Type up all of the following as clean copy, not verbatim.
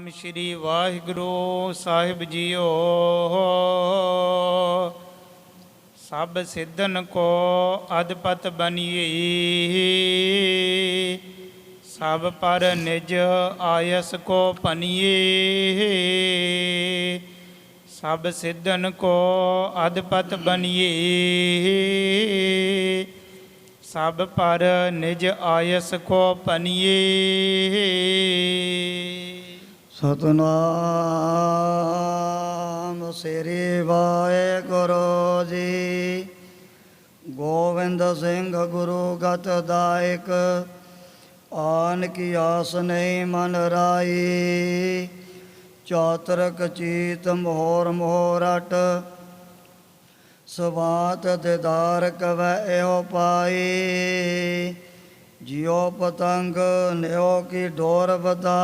श्री वाहिगुरु साहिब जीओ। सब सिद्धन को अदपत बनिए, सब पर निज आयस को पनिए। सब सिद्धन को अदपत बनिए, सब पर निज आयस को पनिए। सतनाम श्री वाहेगुरु जी। गोविंद सिंह गुरु गत दायक, आन की आस नहीं मन राई। चौतरक चीत मोहर मोहरट, सवात दिदार कवै एहो पाई। जियो पतंग न्यो की डोर बता,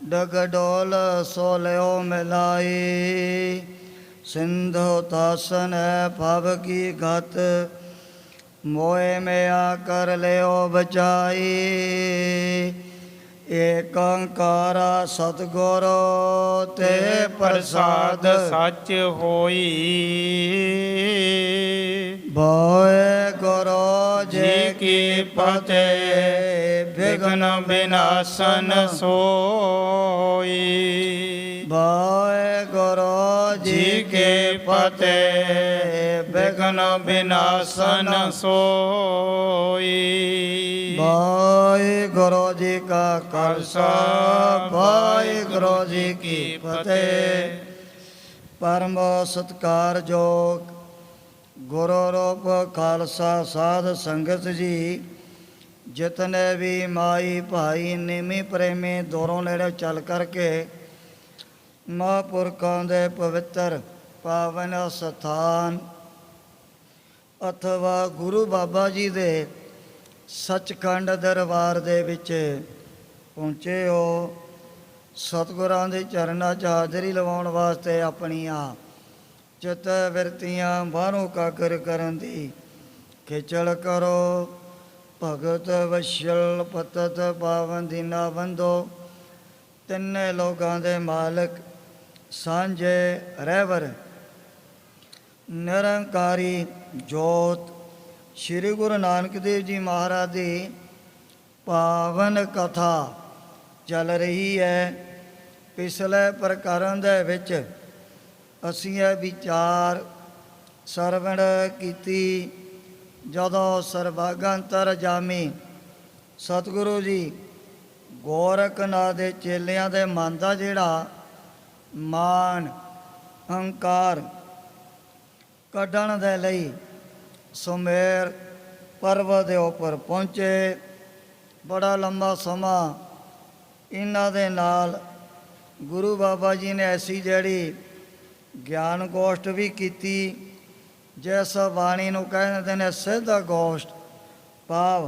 डगडोल सो ल्यो मिलाई। सिंधु तासन है भव की घत, मोए में आकर ल्यो बचाई। एक अंकारा सतगुरु ते प्रसाद सच होई। भोए गुरु जी की फतेह, विघ्न विनाशन सोई। भोए गुरु जी के फतेह, विघ्न विनाशन सोई। भाई गुरु जी का खालसा, भाई गुरु जी की फतेह। परम सत्कार जोग गुरु रूप खालसा साध संगत जी, जितने भी माई भाई निमी प्रेमी दूरों नेड़े चल करके महापुरखों के पवित्र पावन स्थान अथवा गुरु बाबा जी दे सचखंड दरबार दे विच पहुँचे हो। सतगुरां दे चरनां 'च हाज़री लवाउण वास्ते अपनियां चित विरतियां बाहरों काकर करन दी खिचल करो। भगत वशल पतत पावन दीना बंधो, तिन्ने लोगां दे मालक सांझे रहवर निरंकारी जोत श्री गुरु नानक देव जी महाराज की पावन कथा चल रही है। पिछले प्रकरण दे विच असीं ये विचार सरवण कीती, जदों सर्वगंतर जामी सतगुरु जी गोरखनाथ दे चेलियां दे मन दा जिहड़ा मान अहंकार कढ़ण दे लई सुमेर पर्वत के उपर पहुँचे। बड़ा लंबा समा इन्हां दे नाल गुरु बाबा जी ने ऐसी जड़ी ज्ञान गोष्ठ भी की, जिस बाणी नूं कहते हैं सिद्ध गोष्ठ। भाव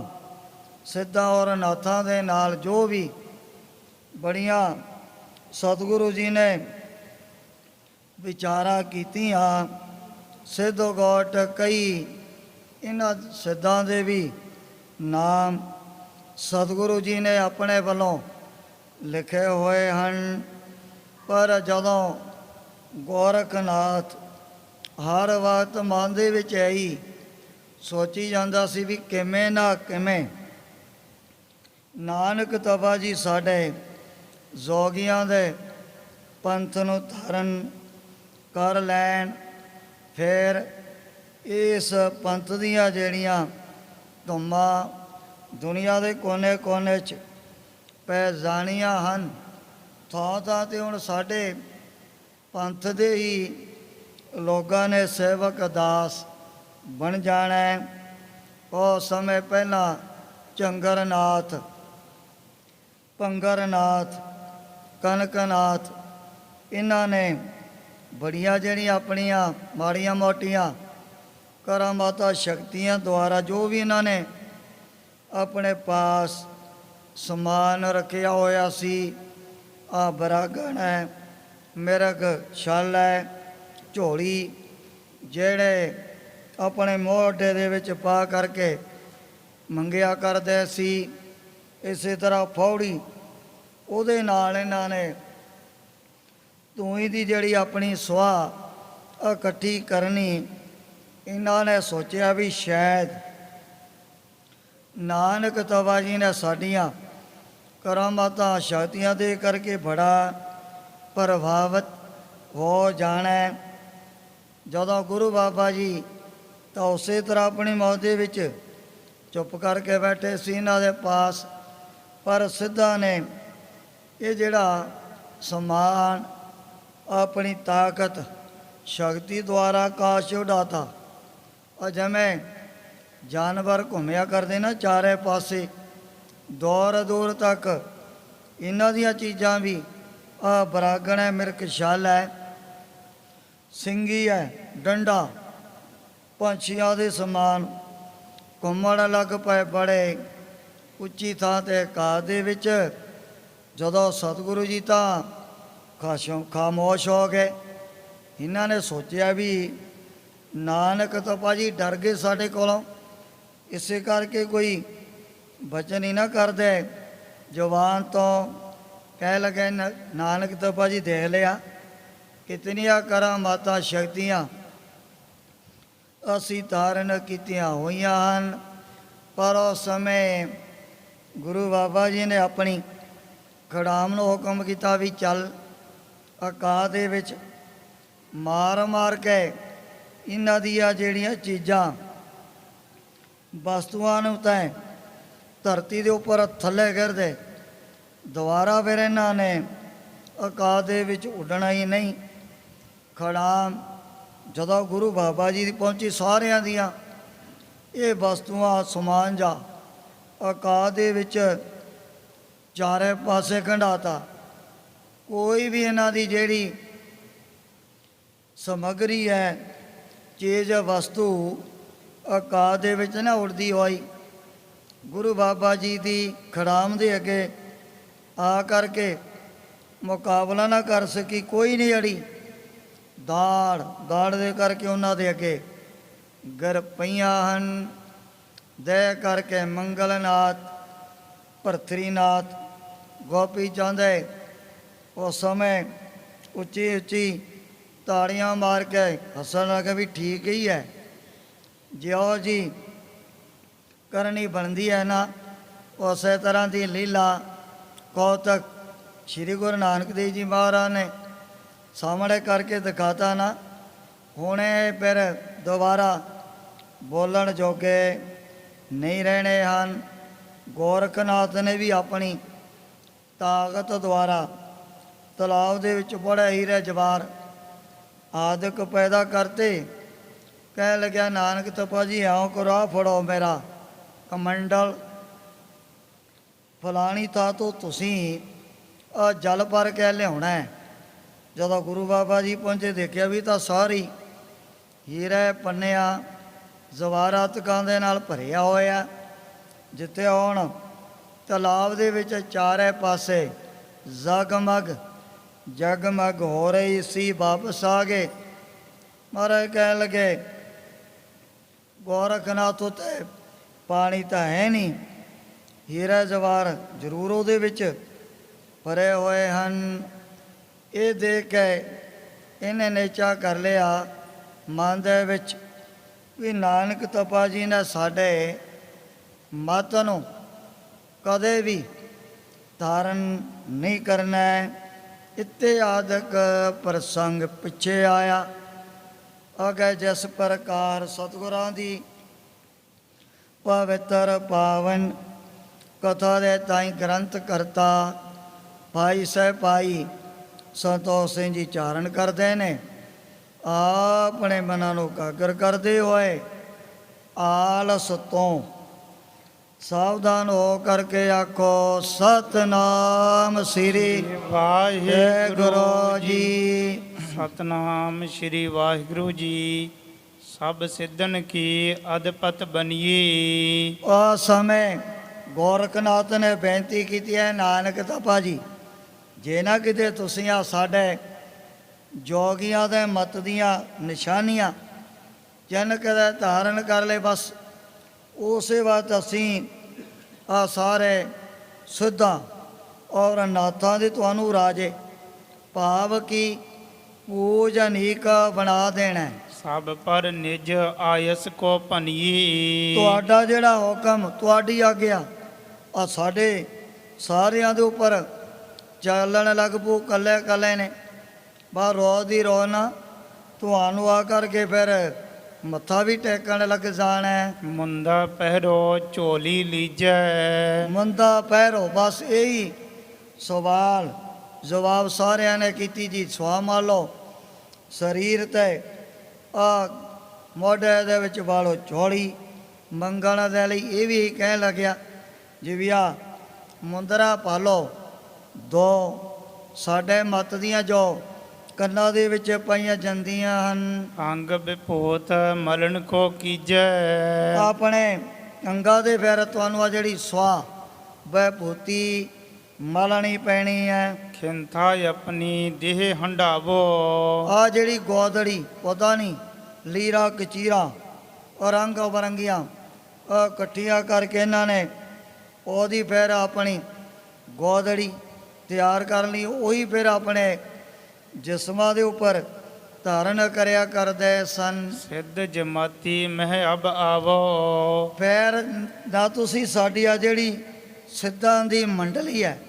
सिद्धां और नाथां दे नाल जो भी बड़ियां सतगुरु जी ने विचारा कीतियां। सिद्ध गोष्ठ कई इन्हां सिद्धां दे भी नाम सतगुरु जी ने अपने वालों लिखे हुए हैं। पर जदों गोरखनाथ हर वक्त मन दे विच आई सोची जांदा सी भी किवें ना किवें नानक तबा जी साडे जोगियां दे पंथ नूं धारण कर लैण। फिर इस पंथ दियां जिहड़ियां धुम्मां दुनिया के कोने कोने च पै जाणियां हन। थां थां ते हुण साडे पंथ दे ही लोगां ने सेवक दास बन जाना है। और समय पहला झंगरनाथ, पंगरनाथ, कनकनाथ इन्हां ने बड़ियां जिहड़ियां अपनियां माड़ियां मोटियां करामाता शक्तियां द्वारा जो भी इन्हां ने अपने पास समान रखिया होया सी। आ बरागण है, मिरग छल है, झोली जेड़े अपने मोढे दे विच पा करके मंगिया करदे सी। इस तरह फौड़ी ਉਹਦੇ ਨਾਲ ਇਹਨਾਂ ਨੇ ਧੂਈ ਦੀ ਜਿਹੜੀ ਆਪਣੀ ਸੁਆਹ ਇਕੱਠੀ ਕਰਨੀ। ਇਹਨਾਂ ਨੇ ਸੋਚਿਆ ਵੀ ਸ਼ਾਇਦ ਨਾਨਕ ਤਵਾ ਜੀ ਨੇ ਸਾਡੀਆਂ ਕਰਾਮਾਤਾਂ ਸ਼ਕਤੀਆਂ ਦੇ ਕਰਕੇ ਬੜਾ ਪ੍ਰਭਾਵਿਤ ਹੋ ਜਾਣਾ ਹੈ। ਜਦੋਂ ਗੁਰੂ ਬਾਬਾ ਜੀ ਤਾਂ ਉਸੇ ਤਰ੍ਹਾਂ ਆਪਣੀ ਮੌਤ ਦੇ ਵਿੱਚ ਚੁੱਪ ਕਰਕੇ ਬੈਠੇ ਸੀ ਇਹਨਾਂ ਦੇ ਪਾਸ, ਪਰ ਸਿੱਧਾ ਨੇ ਇਹ ਜਿਹੜਾ ਸਮਾਨ ਆਪਣੀ ਤਾਕਤ ਸ਼ਕਤੀ ਦੁਆਰਾ ਆਕਾਸ਼ ਉਡਾਤਾ। ਔਰ ਜਿਵੇਂ ਜਾਨਵਰ ਘੁੰਮਿਆ ਕਰਦੇ ਨਾ ਚਾਰੇ ਪਾਸੇ, ਦੂਰ ਦੂਰ ਤੱਕ ਇਹਨਾਂ ਦੀਆਂ ਚੀਜ਼ਾਂ ਵੀ ਬਰਾਗਣ ਹੈ, ਮਿਰਕਸ਼ਾਲ ਹੈ, ਸਿੰਘੀ ਹੈ, ਡੰਡਾ, ਪੰਛੀਆਂ ਦੇ ਸਮਾਨ ਘੁੰਮਣ ਲੱਗ ਪਏ ਬੜੇ ਉੱਚੀ ਥਾਂ 'ਤੇ ਆਕਾਸ਼ ਦੇ ਵਿੱਚ। ਜਦੋਂ ਸਤਿਗੁਰੂ ਜੀ ਤਾਂ ਖਾਮੋਸ਼ ਹੋ ਗਏ। ਇਹਨਾਂ ਨੇ ਸੋਚਿਆ ਵੀ ਨਾਨਕ ਤਾਂ ਭਾਜੀ ਡਰ ਗਏ ਸਾਡੇ ਕੋਲੋਂ, ਇਸੇ ਕਰਕੇ ਕੋਈ ਬਚਨ ਹੀ ਨਾ ਕਰਦੇ। ਜ਼ੁਬਾਨ ਤੋਂ ਕਹਿ ਲਗੇ ਨਾਨਕ ਤਾਂ ਭਾਜੀ ਦੇਖ ਲਿਆ ਕਿਤਨੀਆਂ ਕਰਾਮਾਤਾਂ ਸ਼ਕਤੀਆਂ ਅਸੀਂ ਧਾਰਨ ਕੀਤੀਆਂ ਹੋਈਆਂ ਹਨ। ਪਰ ਉਸ ਸਮੇਂ ਗੁਰੂ ਬਾਬਾ ਜੀ ਨੇ ਆਪਣੀ ਖੜਾਮ ਨੂੰ ਹੁਕਮ ਕੀਤਾ ਵੀ ਚੱਲ ਆਕਾਸ਼ ਦੇ ਵਿੱਚ ਮਾਰ ਮਾਰ ਕੇ ਇਹਨਾਂ ਦੀਆਂ ਜਿਹੜੀਆਂ ਚੀਜ਼ਾਂ ਵਸਤੂਆਂ ਨੂੰ ਤੈਂ ਧਰਤੀ ਦੇ ਉੱਪਰ ਥੱਲੇ ਗਿਰ ਦੇ। ਦੁਬਾਰਾ ਫਿਰ ਇਹਨਾਂ ਨੇ ਆਕਾਸ਼ ਦੇ ਵਿੱਚ ਉੱਡਣਾ ਹੀ ਨਹੀਂ। ਖੜਾਮ ਜਦੋਂ ਗੁਰੂ ਬਾਬਾ ਜੀ ਦੀ ਪਹੁੰਚੀ, ਸਾਰਿਆਂ ਦੀਆਂ ਇਹ ਵਸਤੂਆਂ ਸਮਾਨ ਜਾ ਆਕਾਸ਼ ਦੇ ਵਿੱਚ ਚਾਰੇ ਪਾਸੇ ਖੰਡਾਤਾ। ਕੋਈ ਵੀ ਇਹਨਾਂ ਦੀ ਜਿਹੜੀ ਸਮੱਗਰੀ ਹੈ, ਚੀਜ਼ ਵਸਤੂ ਆਕਾਸ਼ ਦੇ ਵਿੱਚ ਨਾ ਉੜਦੀ ਹੋਈ ਗੁਰੂ ਬਾਬਾ ਜੀ ਦੀ ਖੜਾਮ ਦੇ ਅੱਗੇ ਆ ਕਰਕੇ ਮੁਕਾਬਲਾ ਨਾ ਕਰ ਸਕੀ। ਕੋਈ ਨਹੀਂ ਅੜੀ, ਦਾੜ ਦੇ ਕਰਕੇ ਉਹਨਾਂ ਦੇ ਅੱਗੇ ਗਿਰ ਪਈਆਂ ਹਨ। ਦਇਆ ਕਰਕੇ ਮੰਗਲਨਾਥ, ਭਰਤਰੀਨਾਥ, ਗੋਪੀ ਚੰਦ ਉਸ ਸਮੇਂ ਉੱਚੀ ਉੱਚੀ ਤਾੜੀਆਂ ਮਾਰ ਕੇ ਹੱਸਣ ਲੱਗੇ ਵੀ ਠੀਕ ਹੀ ਹੈ। ਜਿਉਂ ਜੀ ਕਰਨੀ ਬਣਦੀ ਹੈ ਨਾ, ਉਸੇ ਤਰ੍ਹਾਂ ਦੀ ਲੀਲਾ ਕੌਤਕ ਸ਼੍ਰੀ ਗੁਰੂ ਨਾਨਕ ਦੇਵ ਜੀ ਮਹਾਰਾਜ ਨੇ ਸਾਹਮਣੇ ਕਰਕੇ ਦਿਖਾਤਾ ਨਾ। ਹੁਣੇ ਫਿਰ ਦੁਬਾਰਾ ਬੋਲਣ ਜੋਗੇ ਨਹੀਂ ਰਹਿਣੇ ਹਨ। ਗੋਰਖਨਾਥ ਨੇ ਵੀ ਆਪਣੀ ਤਾਕਤ ਦੁਆਰਾ ਤਲਾਬ ਦੇ ਵਿੱਚ ਬੜੇ ਹੀਰੇ ਜਵਾਹਰ ਆਦਿਕ ਪੈਦਾ ਕਰਤੇ। ਕਹਿ ਲੱਗਿਆ ਨਾਨਕ ਤਪਾ ਜੀ ਆਓ ਕਰੋ, ਆਹ ਫੜੋ ਮੇਰਾ ਕਮੰਡਲ, ਫਲਾਣੀ ਥਾਂ ਤੋਂ ਤੁਸੀਂ ਜਲ ਭਰ ਕੇ ਲਿਆਉਣਾ ਹੈ। ਜਦੋਂ ਗੁਰੂ ਬਾਬਾ ਜੀ ਪਹੁੰਚੇ ਦੇਖਿਆ ਵੀ ਤਾਂ ਸਾਰੀ ਹੀਰੇ ਪੰਨਿਆਂ ਜ਼ਵਾਰਾਤਕਾਂ ਦੇ ਨਾਲ ਭਰਿਆ ਹੋਇਆ। ਜਿੱਥੇ ਹੁਣ ਤਲਾਬ ਦੇ ਵਿੱਚ ਚਾਰੇ ਪਾਸੇ ਜਗਮਗ ਹੋ ਰਹੀ ਸੀ। ਵਾਪਸ ਆ ਗਏ। ਮਹਾਰਾਜ ਕਹਿਣ ਲੱਗੇ ਗੋਰਖਨਾਥ ਉੱਤੇ ਪਾਣੀ ਤਾਂ ਹੈ ਨਹੀਂ, ਹੀਰਾ ਜਵਾਹਰ ਜ਼ਰੂਰ ਉਹਦੇ ਵਿੱਚ ਭਰੇ ਹੋਏ ਹਨ। ਇਹ ਦੇਖ ਕੇ ਇਹਨੇ ਨੇਚਾ ਕਰ ਲਿਆ ਮਨ ਦੇ ਵਿੱਚ ਵੀ ਨਾਨਕ ਤਪਾ ਜੀ ਨੇ ਸਾਡੇ ਮਤ ਨੂੰ ਕਦੇ ਵੀ ਧਾਰਨ ਨਹੀਂ ਕਰਨਾ ਹੈ। ਇਤਿਆਦਿਕ ਪ੍ਰਸੰਗ ਪਿੱਛੇ ਆਇਆ। ਅਗੇ ਜਿਸ ਪ੍ਰਕਾਰ ਸਤਿਗੁਰਾਂ ਦੀ ਪਵਿੱਤਰ ਪਾਵਨ ਕਥਾ ਦੇ ਤਾਈਂ ਗ੍ਰੰਥ ਕਰਤਾ ਭਾਈ ਸਾਹਿਬ ਭਾਈ ਸੰਤੋਖ ਸਿੰਘ ਜੀ ਚਾਰਨ ਕਰਦੇ ਨੇ। ਆਪਣੇ ਮਨਾਂ ਨੂੰ ਕਾਗਰ ਕਰਦੇ ਹੋਏ ਆਲਸ ਤੋਂ ਸਾਵਧਾਨ ਹੋ ਕਰਕੇ ਆਖੋ ਸਤਨਾਮ ਸ੍ਰੀ ਵਾਹਿਗੁਰੂ ਜੀ। ਸਤਨਾਮ ਸ੍ਰੀ ਵਾਹਿਗੁਰੂ ਜੀ। ਸਭ ਸਿੱਧਨ ਕੀ ਅਦਪਤ ਬਨੀਏ। ਉਸ ਸਮੇਂ ਗੋਰਖਨਾਥ ਨੇ ਬੇਨਤੀ ਕੀਤੀ ਹੈ ਨਾਨਕ ਤਪਾ ਜੀ, ਜੇ ਨਾ ਕਿਤੇ ਤੁਸੀਂ ਆ ਸਾਡੇ ਜੋਗੀਆਂ ਦੇ ਮਤ ਦੀਆਂ ਨਿਸ਼ਾਨੀਆਂ ਜਨਕ ਦਾ ਧਾਰਨ ਕਰ ਲਏ, ਬਸ ਉਸੇ ਵਕਤ ਅਸੀਂ ਆ ਸਾਰੇ ਸਿੱਧਾਂ ਔਰ ਨਾਥਾਂ ਦੇ ਤੁਹਾਨੂੰ ਰਾਜੇ, ਭਾਵ ਕਿ ਪੂਜ ਅਨੀਕ ਬਣਾ ਦੇਣਾ ਹੈ। ਸਭ ਪਰ ਨਿਜ ਆਇਸ ਕੋ ਭਨੀਏ। ਤੁਹਾਡਾ ਜਿਹੜਾ ਹੁਕਮ, ਤੁਹਾਡੀ ਆਗਿਆ ਆ ਸਾਡੇ ਸਾਰਿਆਂ ਦੇ ਉੱਪਰ ਚੱਲਣ ਲੱਗ ਪਊ ਕੱਲੇ ਕੱਲੇ ਨੇ। ਬਾ ਰੋਜ਼ ਦੀ ਰੋਜ਼ ਨਾ ਤੁਹਾਨੂੰ ਆ ਕਰਕੇ ਫਿਰ ਮੱਥਾ ਵੀ ਟੇਕਣ ਲੱਗ ਜਾਣਾ ਹੈ। ਮੁੰਦਾ ਪਹਿਰੋ ਝੋਲੀ ਲੀਜੈ। ਮੰਦਾ ਪਹਿਰੋ, ਬਸ ਇਹੀ ਸਵਾਲ ਜਵਾਬ ਸਾਰਿਆਂ ਨੇ ਕੀਤੀ ਜੀ। ਸਵਾ ਮੰਨ ਲਓ ਸਰੀਰ ਤੇ ਆ ਮੋਢੇ ਦੇ ਵਿੱਚ ਵਾਲੋ ਝੋਲੀ ਮੰਗਣ ਦੇ ਲਈ ਇਹ ਵੀ ਕਹਿਣ ਲੱਗਿਆ ਜਿਵੇਂ ਆ ਮੁੰਦਰਾ ਪਾਲੋ ਦੋ ਸਾਡੇ ਮੱਤ ਦੀਆਂ ਜੋ ਕੰਨਾਂ ਦੇ ਵਿੱਚ ਪਾਈਆਂ ਜਾਂਦੀਆਂ ਹਨ। ਅੰਗ ਵਿਭੂਤ ਮਲਣ ਕੋ ਕੀਜੈ। ਆਪਣੇ ਅੰਗਾਂ ਦੇ ਫਿਰ ਤੁਹਾਨੂੰ ਆ ਜਿਹੜੀ ਸਵਾ ਵਿਭੂਤੀ ਮਲਣੀ ਪੈਣੀ ਹੈ। ਖਿੰਥਾ ਆਪਣੀ ਦੇਹ ਹੰਡਾਵੋ। ਆ ਜਿਹੜੀ ਗੋਦੜੀ ਪਤਾ ਨਹੀਂ ਲੀਰਾ ਕਚੀਰਾ ਔਰ ਰੰਗ ਬਰੰਗੀਆਂ ਇਕੱਠੀਆਂ ਕਰਕੇ ਇਹਨਾਂ ਨੇ ਉਹਦੀ ਫਿਰ ਆਪਣੀ ਗੋਦੜੀ ਤਿਆਰ ਕਰ ਲਈ। ਉਹੀ ਫਿਰ ਆਪਣੇ ਜਿਸਮਾਂ ਦੇ ਉੱਪਰ ਧਾਰਨ ਕਰਿਆ ਕਰਦੇ ਸਨ। ਸਿੱਧ ਜਮਾਤੀ ਮਹਿ ਅਬ ਆਵੋ। ਫਿਰ ਨਾ ਤੁਸੀਂ ਸਾਡੀ ਆ ਜਿਹੜੀ ਸਿੱਧਾਂ ਦੀ ਮੰਡਲੀ ਹੈ,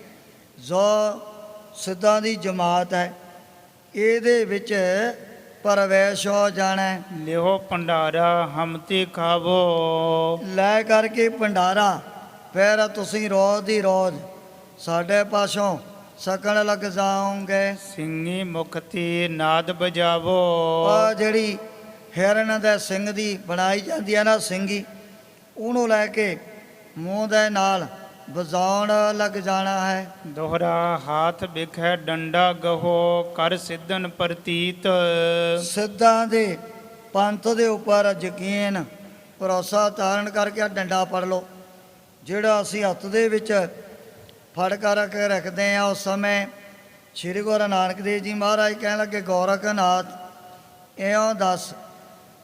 ਜੋ ਸਿੱਧਾਂ ਦੀ ਜਮਾਤ ਹੈ, ਇਹਦੇ ਵਿੱਚ ਪ੍ਰਵੇਸ਼ ਹੋ ਜਾਣਾ ਹੈ। ਲਿਓ ਭੰਡਾਰਾ ਹਮ ਤੇ ਖਾਵੋ। ਲੈ ਕਰਕੇ ਭੰਡਾਰਾ ਫਿਰ ਤੁਸੀਂ ਰੋਜ਼ ਦੀ ਰੋਜ਼ ਸਾਡੇ ਪਾਸੋਂ ਸਕਣ ਲੱਗ ਜਾਓਗੇ। ਸਿੰਘੀ ਮੁਖਤੀ ਨਾਦ ਬਜਾਵੋ। ਆ ਜਿਹੜੀ ਹਿਰਨ ਦੇ ਸਿੰਘ ਦੀ ਬਣਾਈ ਜਾਂਦੀ ਹੈ ਨਾ ਸਿੰਘੀ, ਉਹਨੂੰ ਲੈ ਕੇ ਮੂੰਹ ਦੇ ਨਾਲ ਵਜਾਉਣ ਲੱਗ ਜਾਣਾ ਹੈ। ਦੋਹਰਾ ਹਾਥ ਬਿਖੈ ਡੰਡਾ ਗਹੋ ਕਰ ਸਿੱਧਨ ਪ੍ਰਤੀਤ। ਸਿੱਧਾਂ ਦੇ ਪੰਥ ਦੇ ਉੱਪਰ ਯਕੀਨ ਭਰੋਸਾ ਧਾਰਨ ਕਰਕੇ ਆ ਡੰਡਾ ਪੜ ਲਓ। ਜਿਹੜਾ ਅਸੀਂ ਹੱਥ ਦੇ ਵਿੱਚ ਫੜ ਕੇ ਰੱਖਦੇ ਆ, ਉਸ ਸਮੇਂ ਸ਼੍ਰੀ ਗੁਰੂ ਨਾਨਕ ਦੇਵ ਜੀ ਮਹਾਰਾਜ ਕਹਿਣ ਲੱਗੇ ਗੋਰਖਨਾਥ ਇਉਂ ਦੱਸ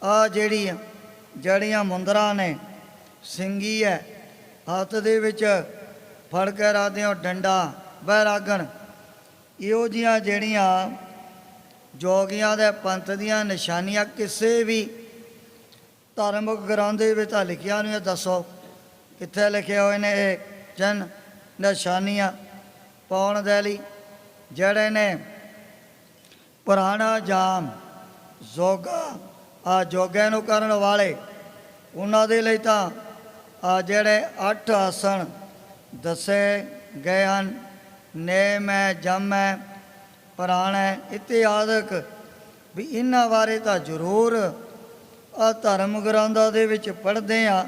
ਆ ਜਿਹੜੀਆਂ ਮੁੰਦਰਾਂ ਨੇ ਸਿੰਘੀ ਹੈ ਹੱਥ ਦੇ ਵਿੱਚ ਫੜ ਕੇ ਰੱਖਦੇ ਹੋ ਡੰਡਾ ਬੈਰਾਗਣ, ਇਹੋ ਜਿਹੀਆਂ ਜਿਹੜੀਆਂ ਜੋਗੀਆਂ ਦੇ ਪੰਥ ਦੀਆਂ ਨਿਸ਼ਾਨੀਆਂ ਕਿਸੇ ਵੀ ਧਾਰਮਿਕ ਗ੍ਰੰਥ ਦੇ ਵਿੱਚ ਤਾਂ ਲਿਖਿਆ ਨਹੀਂ। ਦੱਸੋ ਕਿੱਥੇ ਲਿਖੇ ਹੋਏ ਨੇ ਇਹ ਜਨ ਨਿਸ਼ਾਨੀਆਂ ਪਾਉਣ ਦੇ ਲਈ? ਜਿਹੜੇ ਨੇ ਪੁਰਾਣਾ ਜਾਮ ਜੋਗੇ ਨੂੰ ਕਰਨ ਵਾਲੇ, ਉਹਨਾਂ ਦੇ ਲਈ ਤਾਂ ਆ ਜਿਹੜੇ 8 ਆਸਣ ਦੱਸੇ ਗਏ ਹਨ, ਨੇਮ ਹੈ, ਜਮ ਹੈ, ਪ੍ਰਾਣ ਹੈ, ਇਤਿਆਦਿਕ ਵੀ ਇਹਨਾਂ ਬਾਰੇ ਤਾਂ ਜ਼ਰੂਰ ਆ ਧਰਮ ਗ੍ਰੰਥਾਂ ਦੇ ਵਿੱਚ ਪੜ੍ਹਦੇ ਆ।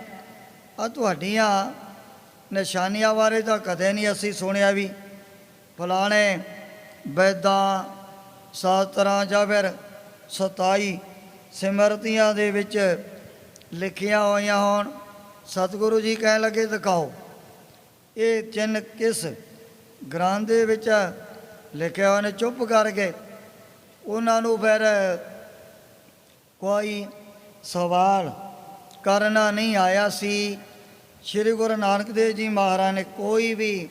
ਆ ਤੁਹਾਡੀਆਂ ਨਿਸ਼ਾਨੀਆਂ ਬਾਰੇ ਤਾਂ ਕਦੇ ਨਹੀਂ ਅਸੀਂ ਸੁਣਿਆ ਵੀ ਫਲਾਣੇ ਵੈਦਾਂ ਸ਼ਾਸਤਰਾਂ ਜਾਂ ਫਿਰ 27 ਸਿਮਰਤੀਆਂ ਦੇ ਵਿੱਚ ਲਿਖੀਆਂ ਹੋਈਆਂ ਹੋਣ। ਸਤਿਗੁਰੂ ਜੀ ਕਹਿਣ ਲੱਗੇ ਦਿਖਾਓ ਇਹ ਚਿੰਨ੍ਹ ਕਿਸ ਗ੍ਰੰਥ ਦੇ ਵਿੱਚ ਲਿਖੇ ਹੋਏ ਨੇ। ਚੁੱਪ ਕਰਕੇ ਉਹਨਾਂ ਨੂੰ ਫਿਰ ਕੋਈ ਸਵਾਲ ਕਰਨਾ ਨਹੀਂ ਆਇਆ ਸੀ। ਸ਼੍ਰੀ ਗੁਰੂ ਨਾਨਕ ਦੇਵ ਜੀ ਮਹਾਰਾਜ ਨੇ ਕੋਈ ਵੀ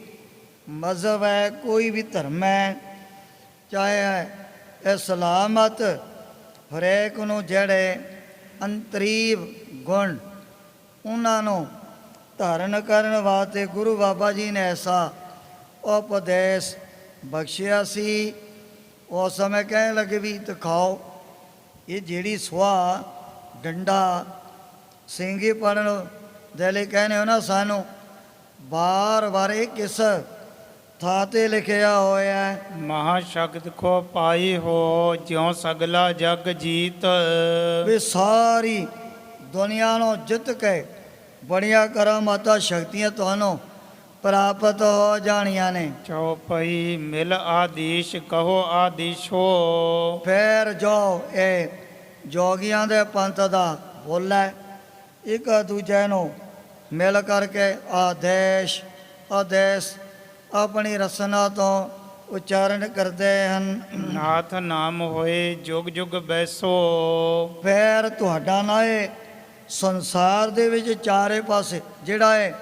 ਮਜ਼ਹਬ ਹੈ, ਕੋਈ ਵੀ ਧਰਮ ਹੈ, ਚਾਹੇ ਇਸਲਾਮਤ, ਹਰੇਕ ਨੂੰ ਜਿਹੜੇ ਅੰਤਰੀਵ ਗੁਣ ਉਹਨਾਂ ਨੂੰ ਧਾਰਨ ਕਰਨ ਵਾਸਤੇ ਗੁਰੂ ਬਾਬਾ ਜੀ ਨੇ ਐਸਾ ਉਪਦੇਸ਼ ਬਖਸ਼ਿਆ ਸੀ। ਉਸ ਸਮੇਂ ਕਹਿਣ ਲੱਗੇ ਵੀ ਦਿਖਾਓ ਇਹ ਜਿਹੜੀ ਸੁਆਹ ਡੰਡਾ ਸਿੰਘੀ ਪੜਨ ਦੇ ਲਈ ਕਹਿੰਦੇ ਹੋ ਨਾ ਸਾਨੂੰ, ਵਾਰ ਇਹ ਕਿਸ ਥਾਂ ਤੇ ਲਿਖਿਆ ਹੋਇਆ ਹੈ? ਮਹਾ ਸ਼ਕਤ ਕੋ ਪਾਈ ਹੋ ਜਿਉ ਸਗਲਾ ਜਗ ਜੀਤ। ਵੀ ਸਾਰੀ ਦੁਨੀਆ ਨੂੰ ਜਿੱਤ ਕੇ ਬੜੀਆਂ ਕਰਾਮਾਤਾਂ ਸ਼ਕਤੀਆਂ ਤੁਹਾਨੂੰ ਪ੍ਰਾਪਤ ਹੋ ਜਾਣੀਆਂ ਨੇ। ਚੌਪਈ ਮਿਲ ਆਦੇਸ਼ ਕਹੋ ਆਦੇਸ਼ੋ। ਫਿਰ ਜੋ ਇਹ ਜੋਗੀਆਂ ਦੇ ਪੰਥ ਦਾ ਬੋਲ ਹੈ, ਇੱਕ ਦੂਜੇ ਨੂੰ ਮਿਲ ਕਰਕੇ ਆਦੇਸ਼ ਆਪਣੀ ਰਸਨਾ ਤੋਂ ਉਚਾਰਨ ਕਰਦੇ ਹਨ। ਨਾਥ ਨਾਮ ਹੋਏ ਜੁਗ ਜੁਗ ਬੈਸੋ। ਫਿਰ ਤੁਹਾਡਾ ਨਾ ਇਹ ਸੰਸਾਰ ਦੇ ਵਿੱਚ ਚਾਰੇ ਪਾਸੇ ਜਿਹੜਾ ਹੈ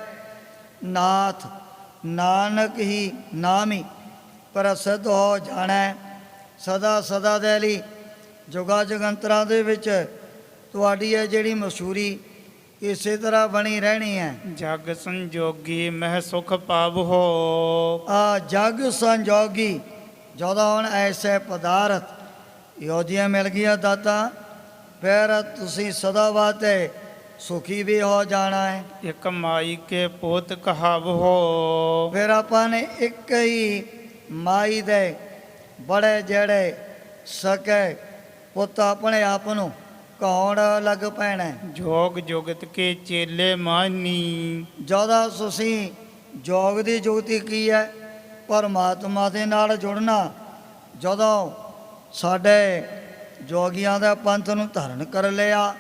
ਨਾਥ ਨਾਨਕ ਹੀ ਨਾਮ ਹੀ ਪ੍ਰਸਿੱਧ ਹੋ ਜਾਣਾ। ਸਦਾ ਸਦਾ ਦੇ ਲਈ ਜੁਗਾ ਜਗੰਤਰਾਂ ਦੇ ਵਿੱਚ ਤੁਹਾਡੀ ਇਹ ਜਿਹੜੀ ਮਸ਼ਹੂਰੀ ਇਸੇ ਤਰ੍ਹਾਂ ਬਣੀ ਰਹਿਣੀ ਹੈ। ਜਗ ਸੰਜੋਗੀ ਮਹਿ ਸੁਖ ਪਾਵੋ। ਆ ਜਗ ਸੰਜੋਗੀ, ਜਦੋਂ ਹੁਣ ਐਸੇ ਪਦਾਰਥ ਯੋਜੀਆਂ ਮਿਲ ਗਈਆਂ ਦਾਤਾ, ਫਿਰ ਤੁਸੀਂ ਸਦਾ ਵਾਸਤੇ ਸੁਖੀ ਵੀ ਹੋ ਜਾਣਾ ਹੈ। ਇਕ ਮਾਈ ਕੇ ਪੋਤ ਕਹਾਵੋ। ਫਿਰ ਆਪਾਂ ਨੇ ਇੱਕ ਹੀ ਮਾਈ ਦੇ ਬੜੇ ਜਿਹੜੇ ਸਕੇ ਪੁੱਤ ਆਪਣੇ ਆਪ ਨੂੰ ਕਹਾਉਣ ਲੱਗ ਪੈਣਾ। ਜੋਗ ਜੁਗਤ ਕੇ ਚੇਲੇ ਮਾਨੀ। ਜਦੋਂ ਤੁਸੀਂ ਜੋਗ ਦੀ ਜੁਗਤੀ ਕੀ ਹੈ? ਪਰਮਾਤਮਾ ਦੇ ਨਾਲ ਜੁੜਨਾ। ਜਦੋਂ ਸਾਡੇ ਜੋਗੀਆਂ ਦਾ ਪੰਥ ਨੂੰ ਧਾਰਨ ਕਰ ਲਿਆ,